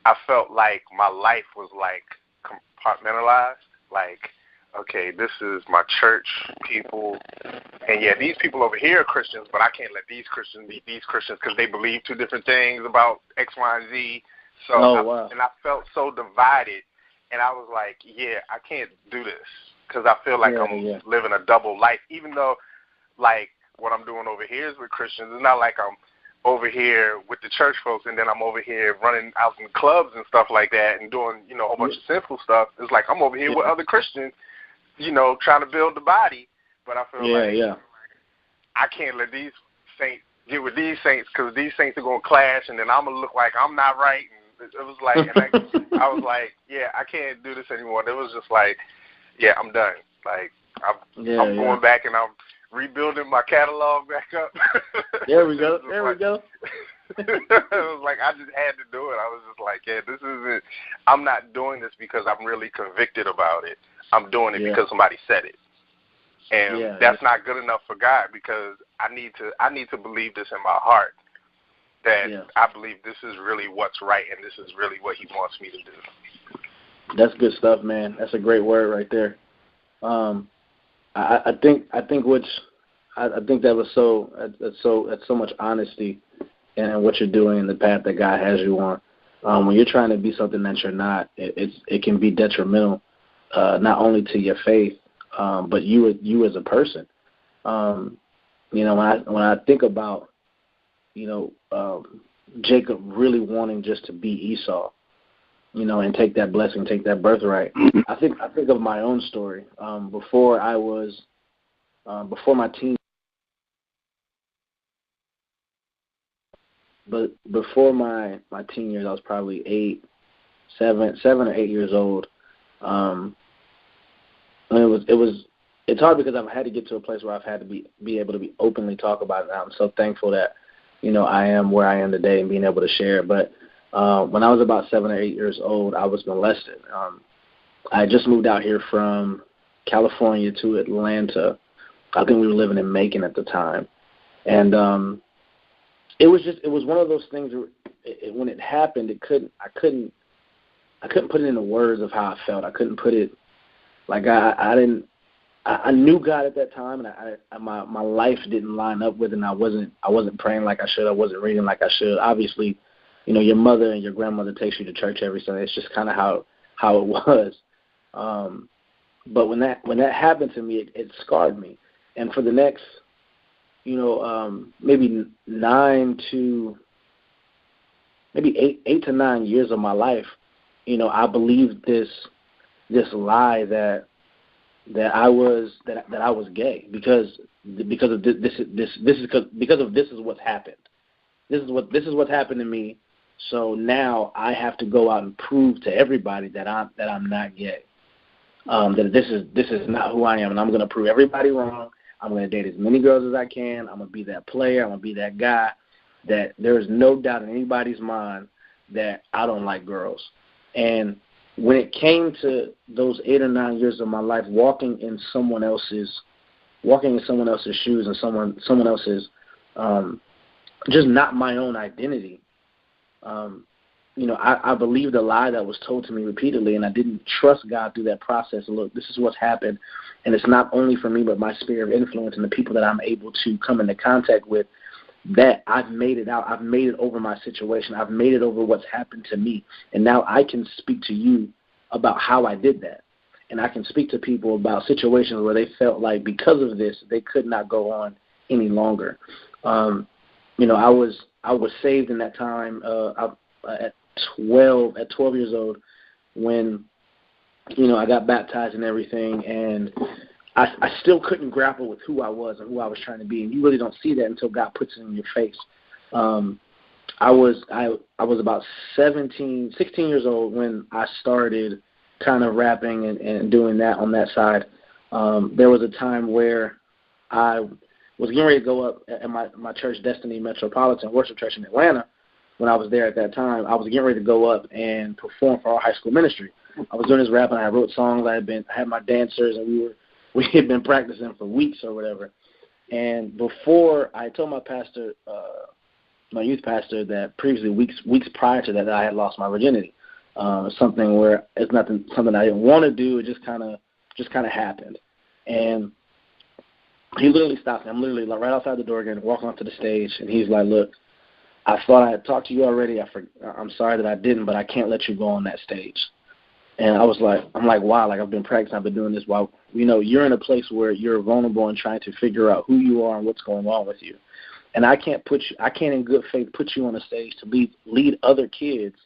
I felt like my life was like compartmentalized. Like, okay, this is my church people, and yeah, these people over here are Christians, but I can't let these Christians be these Christians because they believe two different things about X, Y, and Z. So, and I felt so divided, and I was like, yeah, I can't do this because I feel like I'm living a double life, even though, like, what I'm doing over here is with Christians. It's not like I'm over here with the church folks, and then I'm over here running out in clubs and stuff like that and doing, a whole bunch of sinful stuff. It's like I'm over here with other Christians, trying to build the body. But I feel like I can't let these saints get with these saints because these saints are going to clash, and then I'm going to look like I'm not right. And it was like, I was like, yeah, I can't do this anymore. It was just like, yeah, I'm done. Like, I'm going back and I'm rebuilding my catalog back up. There we go. It was like I just had to do it. I was just like, yeah, this isn't. I'm not doing this because I'm really convicted about it. I'm doing it because somebody said it, and that's not good enough for God because I need to believe this in my heart that I believe this is really what's right and this is really what He wants me to do. That's good stuff, man. That's a great word right there. I think that was that's so much honesty in what you're doing and the path that God has you on. When you're trying to be something that you're not, it can be detrimental, not only to your faith, but you as a person. When I think about Jacob really wanting just to be Esau, and take that blessing, take that birthright. I think of my own story. Before my teen, but before my teen years, I was probably 7 or 8 years old. And it's hard because I've had to get to a place where I've had to be able to be openly talk about it. I'm so thankful that I am where I am today and being able to share. But when I was about 7 or 8 years old, I was molested. I just moved out here from California to Atlanta. I think we were living in Macon at the time. And it was one of those things where when it happened, I couldn't put it into words of how I felt. I couldn't put it, like I knew God at that time, and my life didn't line up with it, and I wasn't praying like I should. I wasn't reading like I should. Obviously, your mother and your grandmother takes you to church every Sunday. It's just kind of how it was. But when that happened to me, it scarred me. And for the next, maybe 8 to 9 years of my life, I believed this lie that I was gay because of this is what's happened. This is what's happened to me. So now I have to go out and prove to everybody that I'm not gay. That this is not who I am, and I'm going to prove everybody wrong. I'm going to date as many girls as I can. I'm going to be that player. I'm going to be that guy. That there is no doubt in anybody's mind that I don't like girls. And when it came to those 8 or 9 years of my life, walking in someone else's shoes and someone else's, just not my own identity. I believed a lie that was told to me repeatedly, and I didn't trust God through that process. Look, this is what's happened, and it's not only for me, but my sphere of influence and the people that I'm able to come into contact with, that I've made it out. I've made it over my situation. I've made it over what's happened to me, and now I can speak to you about how I did that, and I can speak to people about situations where they felt like because of this, they could not go on any longer. I was saved in that time at 12 years old when I got baptized and everything, and I still couldn't grapple with who I was and who I was trying to be, and you really don't see that until God puts it in your face. I was about 16 years old when I started kind of rapping and doing that on that side. There was a time where I was getting ready to go up at my church, Destiny Metropolitan Worship Church in Atlanta, when I was there at that time, I was getting ready to go up and perform for our high school ministry. I was doing this rap, and I wrote songs. I had my dancers, and we had been practicing for weeks or whatever. And before I told my pastor, my youth pastor, that previously weeks prior to that I had lost my virginity. Something where it's something I didn't want to do. It just kind of happened. And he literally stopped me. I'm literally like right outside the door again, walking onto the stage, and he's like, "Look, I thought I had talked to you already. I'm sorry that I didn't, but I can't let you go on that stage." And I'm like, wow, like I've been practicing, I've been doing this while, you're in a place where you're vulnerable and trying to figure out who you are and what's going on with you. And I can't in good faith put you on a stage to lead other kids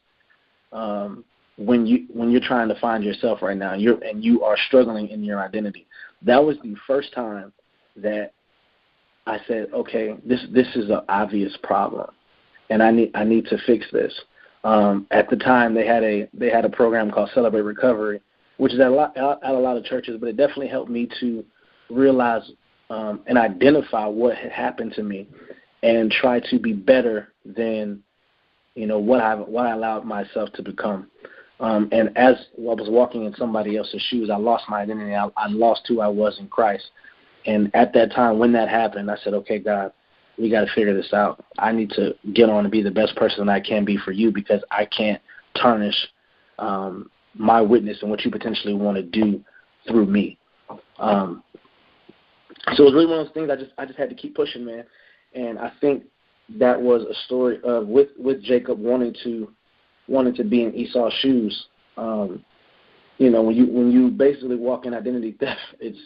when you're trying to find yourself right now and you are struggling in your identity. That was the first time that I said, okay, this is an obvious problem, and I need to fix this. At the time, they had a program called Celebrate Recovery, which is at a lot of churches, but it definitely helped me to realize and identify what had happened to me, and try to be better than what I allowed myself to become. And as I was walking in somebody else's shoes, I lost my identity. I lost who I was in Christ. And at that time, when that happened, I said, okay, God, we got to figure this out. I need to get on and be the best person I can be for you, because I can't tarnish my witness and what you potentially want to do through me. So it was really one of those things I just had to keep pushing, man. And I think that was a story of with Jacob wanting to be in Esau's shoes. When you basically walk in identity theft, it's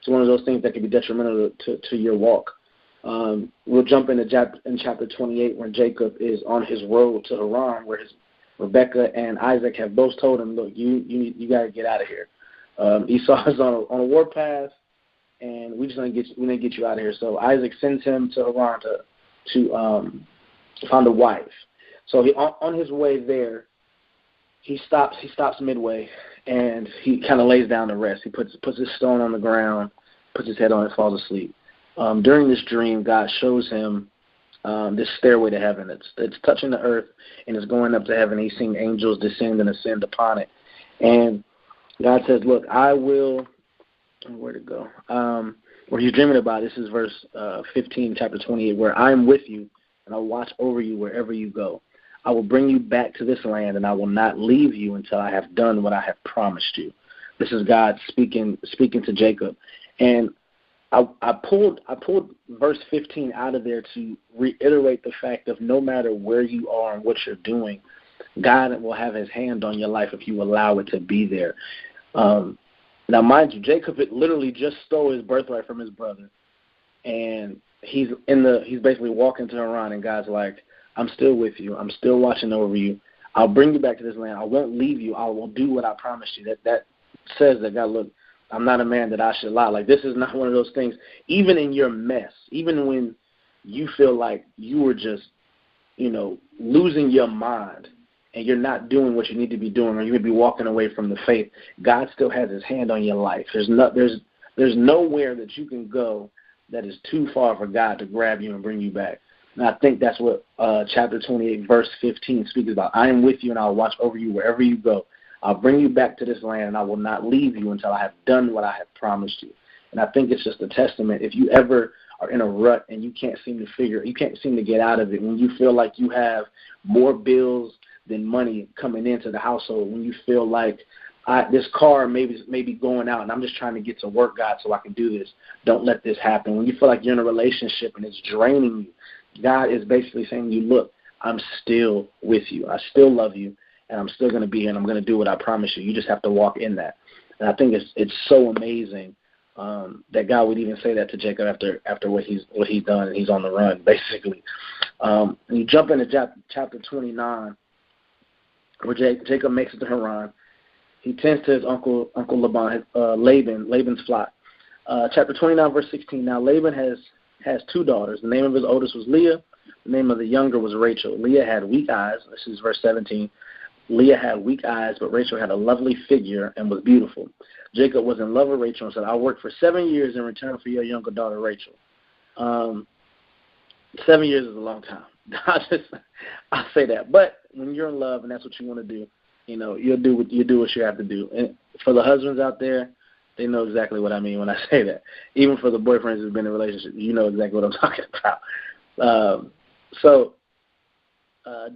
one of those things that can be detrimental to your walk. We'll jump into chapter 28 when Jacob is on his road to Haran, where Rebekah and Isaac have both told him, look, you got to get out of here. Esau is on a warpath, and we need to get you out of here. So Isaac sends him to Haran to find a wife. So on his way there, he stops midway, and he kind of lays down to rest. He puts his stone on the ground, puts his head on it, falls asleep. During this dream, God shows him this stairway to heaven. It's touching the earth, and it's going up to heaven. He's seeing angels descend and ascend upon it. And God says, look, I will – where to go? Where he's dreaming about, this is verse 15, chapter 28, where I am with you, and I'll watch over you wherever you go. I will bring you back to this land, and I will not leave you until I have done what I have promised you. This is God speaking to Jacob. And I pulled verse 15 out of there to reiterate the fact of no matter where you are and what you're doing, God will have his hand on your life if you allow it to be there. Now, mind you, Jacob had literally just stole his birthright from his brother, and he's basically walking to Haran, and God's like, I'm still with you. I'm still watching over you. I'll bring you back to this land. I won't leave you. I will do what I promised you. That says that, God, look, I'm not a man that I should lie. Like, this is not one of those things. Even in your mess, even when you feel like you were just, losing your mind and you're not doing what you need to be doing, or you would be walking away from the faith, God still has his hand on your life. There's nowhere that you can go that is too far for God to grab you and bring you back. And I think that's what chapter 28, verse 15 speaks about. I am with you, and I'll watch over you wherever you go. I'll bring you back to this land, and I will not leave you until I have done what I have promised you. And I think it's just a testament. If you ever are in a rut and you can't seem to get out of it, when you feel like you have more bills than money coming into the household, when you feel like this car may be going out and I'm just trying to get to work, God, so I can do this, don't let this happen. When you feel like you're in a relationship and it's draining you, God is basically saying to you, look, I'm still with you. I still love you, and I'm still going to be here, and I'm going to do what I promise you. You just have to walk in that. And I think it's so amazing that God would even say that to Jacob after what he's done, and he's on the run, basically. And you jump into chapter 29, where Jacob makes it to Haran. He tends to his uncle Laban's flock. Chapter 29, verse 16. Now Laban has two daughters. The name of his oldest was Leah. The name of the younger was Rachel. Leah had weak eyes. This is verse 17. Leah had weak eyes, but Rachel had a lovely figure and was beautiful. Jacob was in love with Rachel and said, I'll work for 7 years in return for your younger daughter, Rachel. 7 years is a long time. I'll say that. But when you're in love and that's what you want to do, you'll do what you have to do. And for the husbands out there, they know exactly what I mean when I say that. Even for the boyfriends who've been in a relationship, you know exactly what I'm talking about. So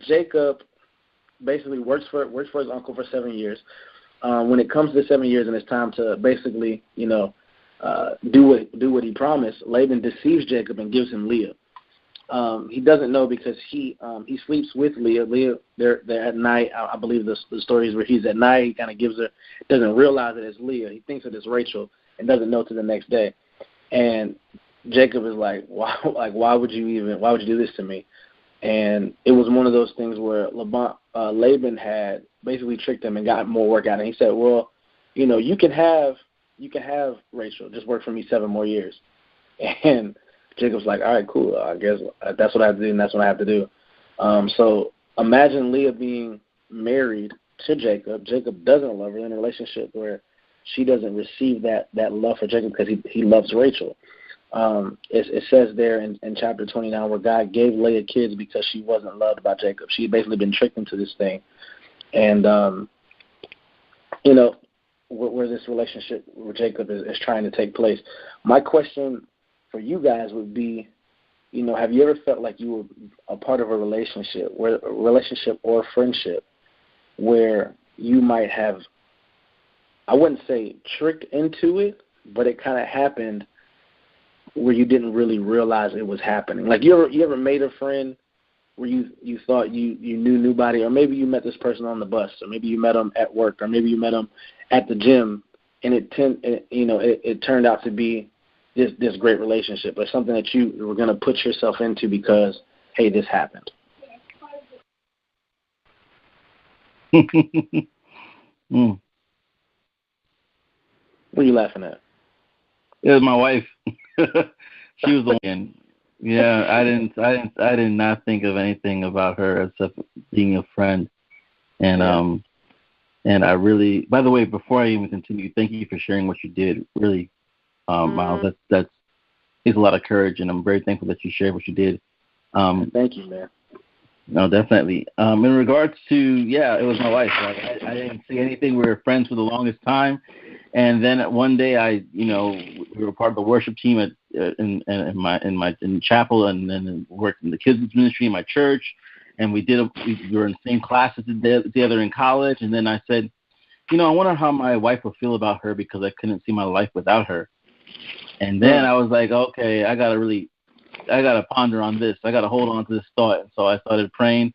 Jacob basically works for his uncle for 7 years. When it comes to 7 years and it's time to basically, do what he promised, Laban deceives Jacob and gives him Leah. He doesn't know because he sleeps with Leah. Leah, they're at night. I believe the story is where he's at night. He kind of gives her, doesn't realize that it's Leah. He thinks that it's Rachel and doesn't know till the next day. And Jacob is like, why would you do this to me? And it was one of those things where Laban had basically tricked him and got more work out of him. He said, well, you can have Rachel, just work for me 7 more years. And Jacob's like, all right, cool. I guess that's what I have to do, and that's what I have to do. So imagine Leah being married to Jacob. Jacob doesn't love her in a relationship where she doesn't receive that love for Jacob because he loves Rachel. It says there in chapter 29 where God gave Leah kids because she wasn't loved by Jacob. She had basically been tricked into this thing. And, where this relationship with Jacob is trying to take place. My question for you guys would be, have you ever felt like you were a part of a relationship or a friendship where you might have, I wouldn't say tricked into it, but it kind of happened where you didn't really realize it was happening? Like you ever made a friend where you thought you knew nobody, or maybe you met this person on the bus, or maybe you met them at work, or maybe you met them at the gym, and it turned out to be this great relationship, or something that you were going to put yourself into because, hey, this happened. What are you laughing at? It was my wife. She was the one. Yeah, I did not think of anything about her except being a friend. And and I really, by the way, before I even continue, thank you for sharing what you did. Really, Miles, that takes a lot of courage, and I'm very thankful that you shared what you did. Thank you, man. No, definitely. In regards to, it was my wife. I didn't see anything. We were friends for the longest time, and then one day, we were part of the worship team in chapel, and then worked in the kids ministry in my church, and we were in the same classes together in college. And then I said, I wonder how my wife would feel about her because I couldn't see my life without her. And then I was like, okay, I gotta ponder on this. I gotta hold on to this thought. And so I started praying,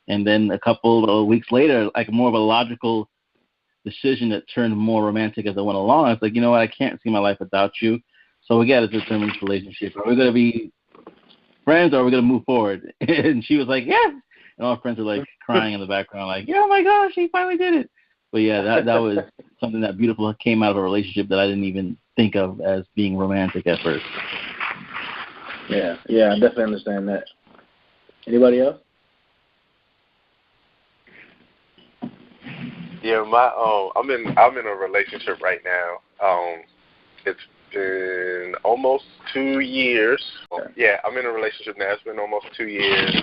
and then a couple of weeks later, like more of a logical decision that turned more romantic as I went along. I was like, you know what, I can't see my life without you. So we got to determine this relationship. Are we gonna be friends, or are we gonna move forward? And she was like, yes. And all our friends were like crying in the background, like, oh my gosh, he finally did it. But that was something that beautiful came out of a relationship that I didn't even think of as being romantic at first. Yeah, I definitely understand that. Anybody else? Yeah, I'm in a relationship right now. It's been almost 2 years. Yeah, I'm in a relationship now. It's been almost 2 years.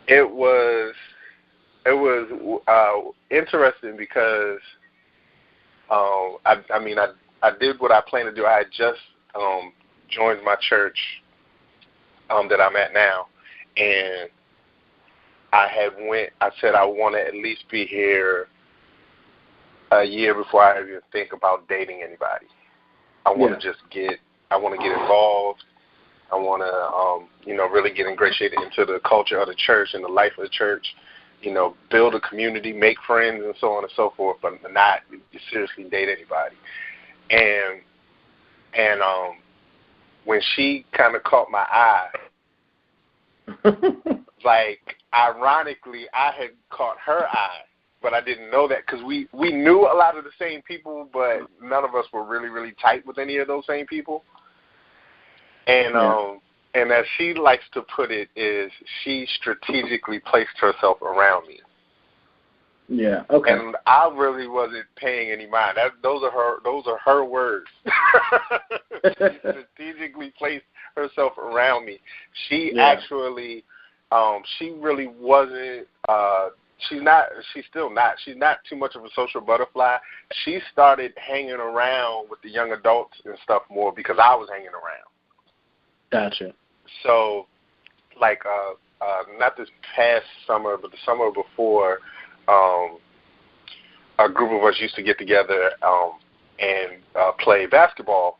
It was interesting because I did what I planned to do. I had just joined my church that I'm at now, and I said I want to at least be here a year before I even think about dating anybody. I want to get involved. I want to, really get ingratiated into the culture of the church and the life of the church. Build a community, make friends, and so on and so forth, but not seriously date anybody. And when she kind of caught my eye, like ironically, I had caught her eye, but I didn't know that because we knew a lot of the same people, but none of us were really, really tight with any of those same people. And and as she likes to put it, is she strategically placed herself around me. Yeah. Okay. And I really wasn't paying any mind. Those are her words. around me. She actually, she really wasn't. She's still not. She's not too much of a social butterfly. She started hanging around with the young adults and stuff more because I was hanging around. Gotcha. So, like, not this past summer, but the summer before, a group of us used to get together and play basketball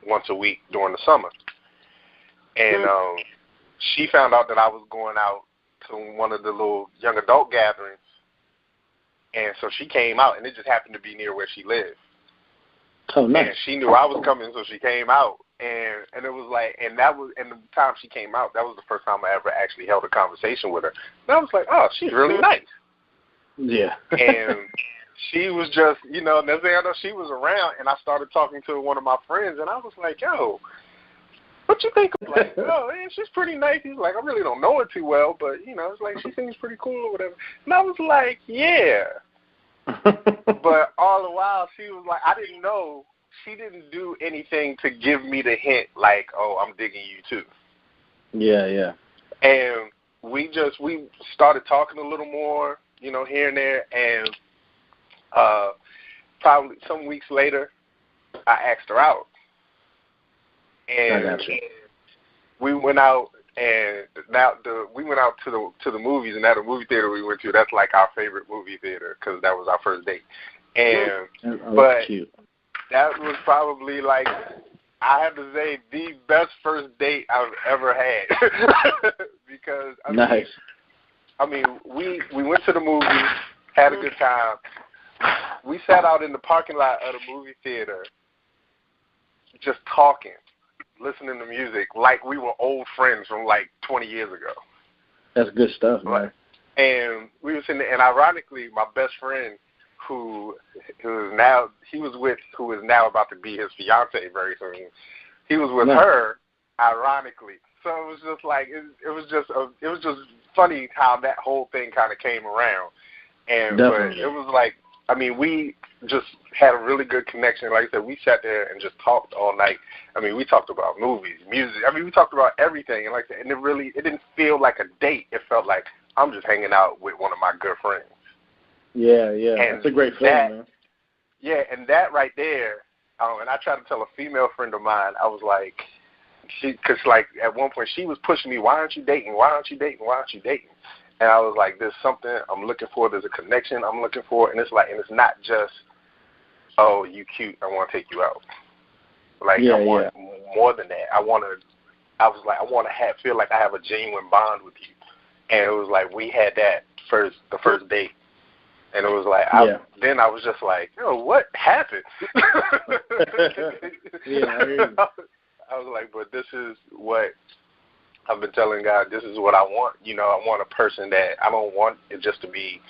once a week during the summer. And she found out that I was going out to one of the little young adult gatherings, and so she came out, and it just happened to be near where she lived. Oh, nice. And she knew I was coming, so she came out, and it was like, and that was, and the time she came out, that was the first time I ever actually held a conversation with her. And I was like, oh, she's really nice. Yeah. And she was just, you know, next thing I know, she was around, and I started talking to one of my friends, and I was like, yo, what you think? I'm like, oh, man, she's pretty nice. He's like, I really don't know her too well, but, you know, it's like, she seems pretty cool or whatever. And I was like, yeah. But all the while, she was like, I didn't know. She didn't do anything to give me the hint, like, oh, I'm digging you too. Yeah, yeah. And we started talking a little more, you know, here and there, and probably some weeks later, I asked her out. And we went out, and we went out to the movies, and at the movie theater we went to, that's like our favorite movie theater because that was our first date. And but cute. That was probably, like, I have to say, the best first date I've ever had because I mean, we went to the movie, had a good time. We sat out in the parking lot of the movie theater, just talking, listening to music like we were old friends from like 20 years ago. That's good stuff, man. And we were sitting there, and ironically, my best friend, who is now about to be his fiance very soon, he was with her, ironically. So it was just like it was just funny how that whole thing kind of came around. And but it was like, I mean, we just had a really good connection. Like I said, we sat there and just talked all night. I mean, we talked about movies, music. I mean, we talked about everything. And like I said, and it didn't feel like a date. It felt like I'm just hanging out with one of my good friends. Yeah, yeah. And that's a great feeling, man. Yeah, and that right there, and I tried to tell a female friend of mine, I was like, because like at one point she was pushing me, why aren't you dating? Why aren't you dating? Why aren't you dating? And I was like, there's something I'm looking for. There's a connection I'm looking for. And it's like, and it's not just, oh, you cute, I want to take you out. Like, I want more than that. I want to feel like I have a genuine bond with you. And it was like, we had that the first date. And it was like, then I was just like, yo, what happened? I was like, but this is what I've been telling God, this is what I want. You know, I want a person that I don't want it just to be,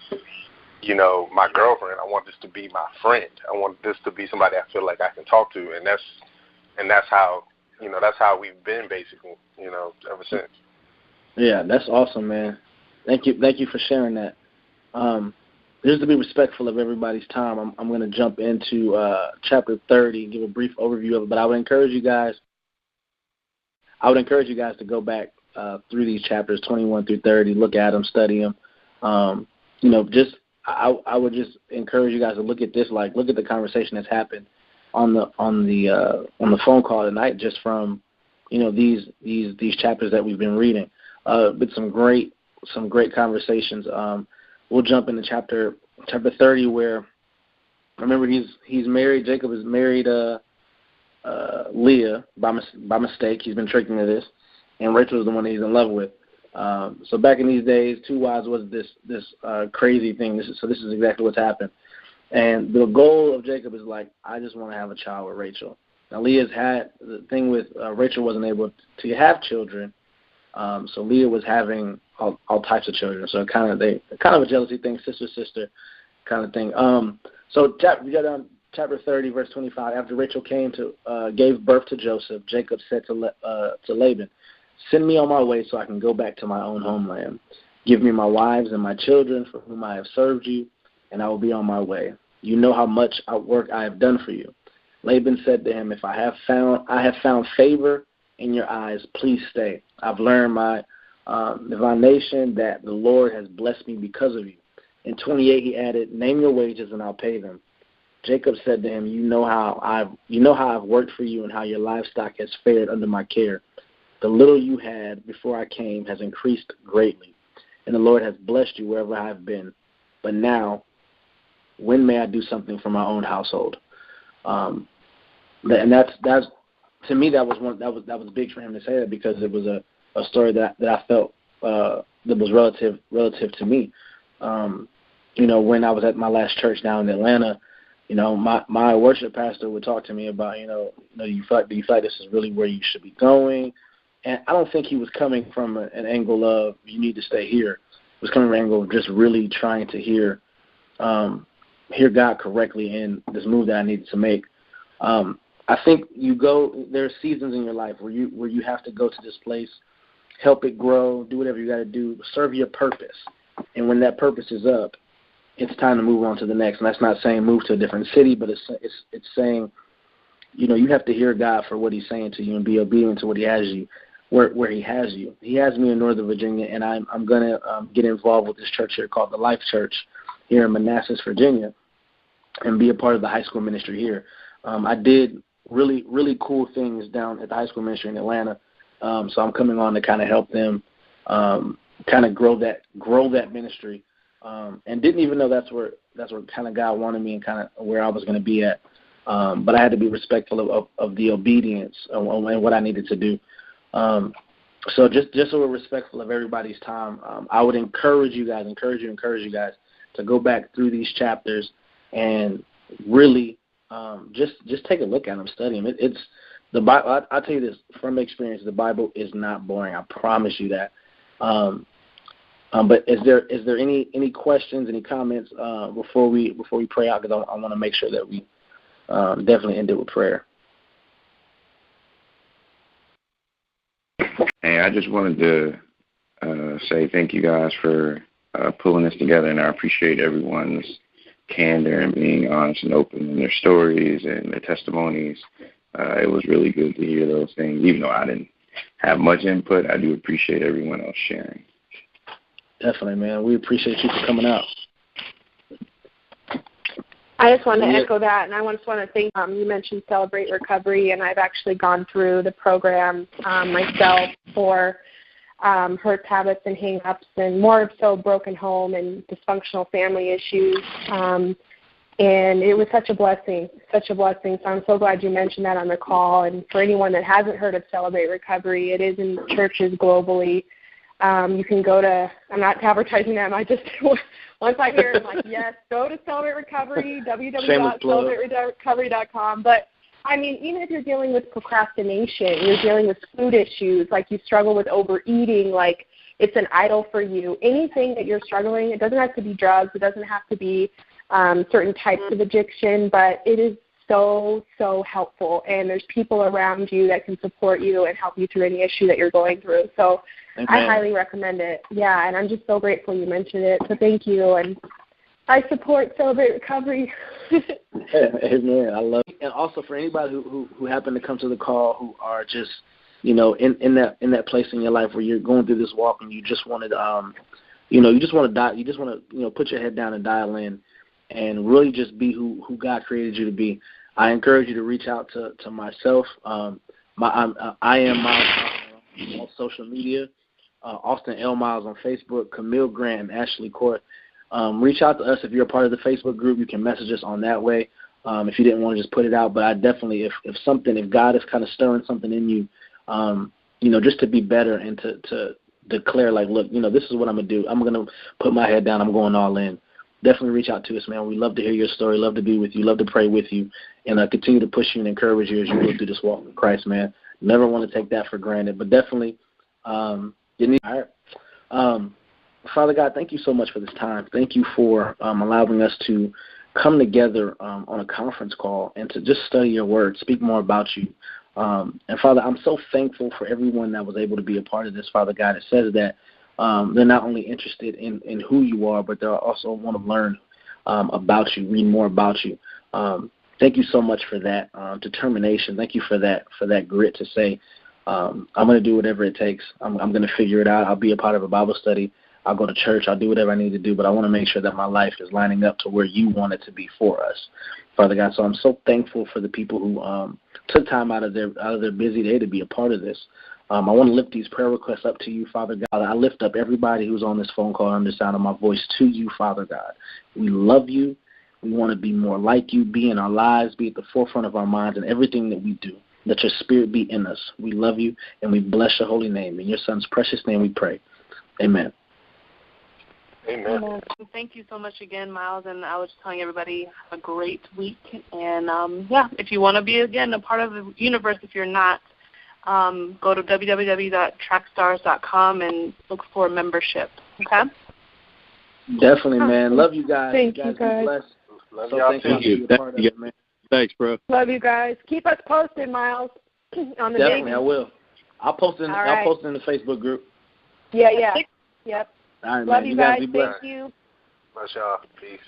you know, my girlfriend. I want this to be my friend. I want this to be somebody I feel like I can talk to. And that's how, you know, that's how we've been basically, you know, ever since. Yeah, that's awesome, man. Thank you for sharing that. Just to be respectful of everybody's time, I'm going to jump into chapter 30 and give a brief overview of it. But I would encourage you guys to go back through these chapters 21 through 30, look at them, study them. You know, I would just encourage you guys to look at this, like look at the conversation that's happened on the phone call tonight, just from, you know, these chapters that we've been reading. But some great conversations. We'll jump into chapter 30, where remember he's married. Jacob is married Leah by mistake. He's been tricked into this, and Rachel is the one that he's in love with. So back in these days, two wives was this crazy thing. This is exactly what's happened. And the goal of Jacob is like, I just want to have a child with Rachel. Now Leah's had the thing with Rachel wasn't able to have children. So Leah was having all types of children. So kind of a jealousy thing, sister kind of thing. So we got down chapter 30, verse 25. After Rachel gave birth to Joseph, Jacob said to Laban, "Send me on my way so I can go back to my own homeland. Give me my wives and my children for whom I have served you, and I will be on my way. You know how much work I have done for you." Laban said to him, "If I have found favor in your eyes, please stay. I've learned my divination that the Lord has blessed me because of you. In 28, he added, name your wages and I'll pay them. Jacob said to him, you know how I've worked for you and how your livestock has fared under my care. The little you had before I came has increased greatly, and the Lord has blessed you wherever I have been. But now, when may I do something for my own household? And that's to me that was big for him to say that, because it was a story that I felt that was relative to me. When I was at my last church down in Atlanta, my worship pastor would talk to me about, do you feel like this is really where you should be going? And I don't think he was coming from an angle of you need to stay here. It was coming from an angle of just really trying to hear God correctly in this move that I needed to make. I think there are seasons in your life where you have to go to this place, help it grow, do whatever you got to do, serve your purpose. And when that purpose is up, it's time to move on to the next. And that's not saying move to a different city, but it's saying, you have to hear God for what he's saying to you and be obedient to what he has you, where he has you. He has me in Northern Virginia, and I'm going to get involved with this church here called the Life Church here in Manassas, Virginia, and be a part of the high school ministry here. I did really, really cool things down at the high school ministry in Atlanta, so I'm coming on to kind of help them kind of grow that ministry, and didn't even know that's where kind of God wanted me and kind of where I was going to be at. But I had to be respectful of the obedience and what I needed to do. So just so we're respectful of everybody's time, I would encourage you guys to go back through these chapters and really just take a look at them, study them. It's the Bible. I'll tell you this from experience: the Bible is not boring. I promise you that. But is there any questions, any comments before we pray out? Because I want to make sure that we definitely end it with prayer. Hey, I just wanted to say thank you guys for pulling this together, and I appreciate everyone's candor and being honest and open in their stories and their testimonies. It was really good to hear those things. Even though I didn't have much input, I do appreciate everyone else sharing. Definitely, man. We appreciate you for coming out. I just wanted to echo that, and I just want to thank you mentioned Celebrate Recovery, and I've actually gone through the program myself for hurts, habits, and hang-ups, and more so broken home and dysfunctional family issues. And it was such a blessing. So I'm so glad you mentioned that on the call. And for anyone that hasn't heard of Celebrate Recovery, it is in churches globally. You can go to, I'm not advertising them, I just, once I hear it, I'm like, yes, go to Celebrate Recovery, www.celebraterecovery.com. But, I mean, even if you're dealing with procrastination, you're dealing with food issues, like you struggle with overeating, like it's an idol for you, anything that you're struggling, it doesn't have to be drugs, it doesn't have to be certain types of addiction, but it is so helpful, and there's people around you that can support you and help you through any issue that you're going through. So Amen. I highly recommend it. Yeah, and I'm just so grateful you mentioned it. So thank you, and I support Celebrate Recovery. Amen. I love it. And also for anybody who happen to come to the call who are just, in that place in your life where you're going through this walk and you just want to, put your head down and dial in and really just be who God created you to be. I encourage you to reach out to myself. I am Miles on all social media. Austin L. Miles on Facebook, Camille Grant, and Ashley Court. Reach out to us if you're a part of the Facebook group. You can message us on that way if you didn't want to just put it out. But I definitely, if God is kind of stirring something in you, just to be better and to declare, like, look, this is what I'm going to do. I'm going to put my head down. I'm going all in. Definitely reach out to us, man. We love to hear your story, love to be with you, love to pray with you, and continue to push you and encourage you as you go through this walk with Christ, man. Never want to take that for granted, but definitely all right. Father God, thank you so much for this time. Thank you for allowing us to come together on a conference call and to just study your word, speak more about you. And, Father, I'm so thankful for everyone that was able to be a part of this, Father God. It says that they're not only interested in who you are, but they also want to learn about you, read more about you. Thank you so much for that determination. Thank you for that grit to say, I'm going to do whatever it takes. I'm going to figure it out. I'll be a part of a Bible study. I'll go to church. I'll do whatever I need to do, but I want to make sure that my life is lining up to where you want it to be for us, Father God. So I'm so thankful for the people who took time out of their busy day to be a part of this. I want to lift these prayer requests up to you, Father God. I lift up everybody who's on this phone call under the sound of my voice to you, Father God. We love you. We want to be more like you, be in our lives, be at the forefront of our minds in everything that we do. Let your spirit be in us. We love you, and we bless your holy name. In your son's precious name we pray. Amen. Amen. Thank you so much again, Miles. And I was just telling everybody, have a great week. And, if you want to be, again, a part of the universe, if you're not, go to www.trackstars.com and look for membership. Okay? Definitely, man. Love you guys. Thank you you, guys. Be blessed. Love so y'all thank you. Thank you. Thanks, bro. Love you guys. Keep us posted, Miles, on the Definitely, baby. I will. I'll post it in the Facebook group. Yeah. Yep. All right, Love man. you guys guys. be blessed. Thank you. Bless y'all. Peace.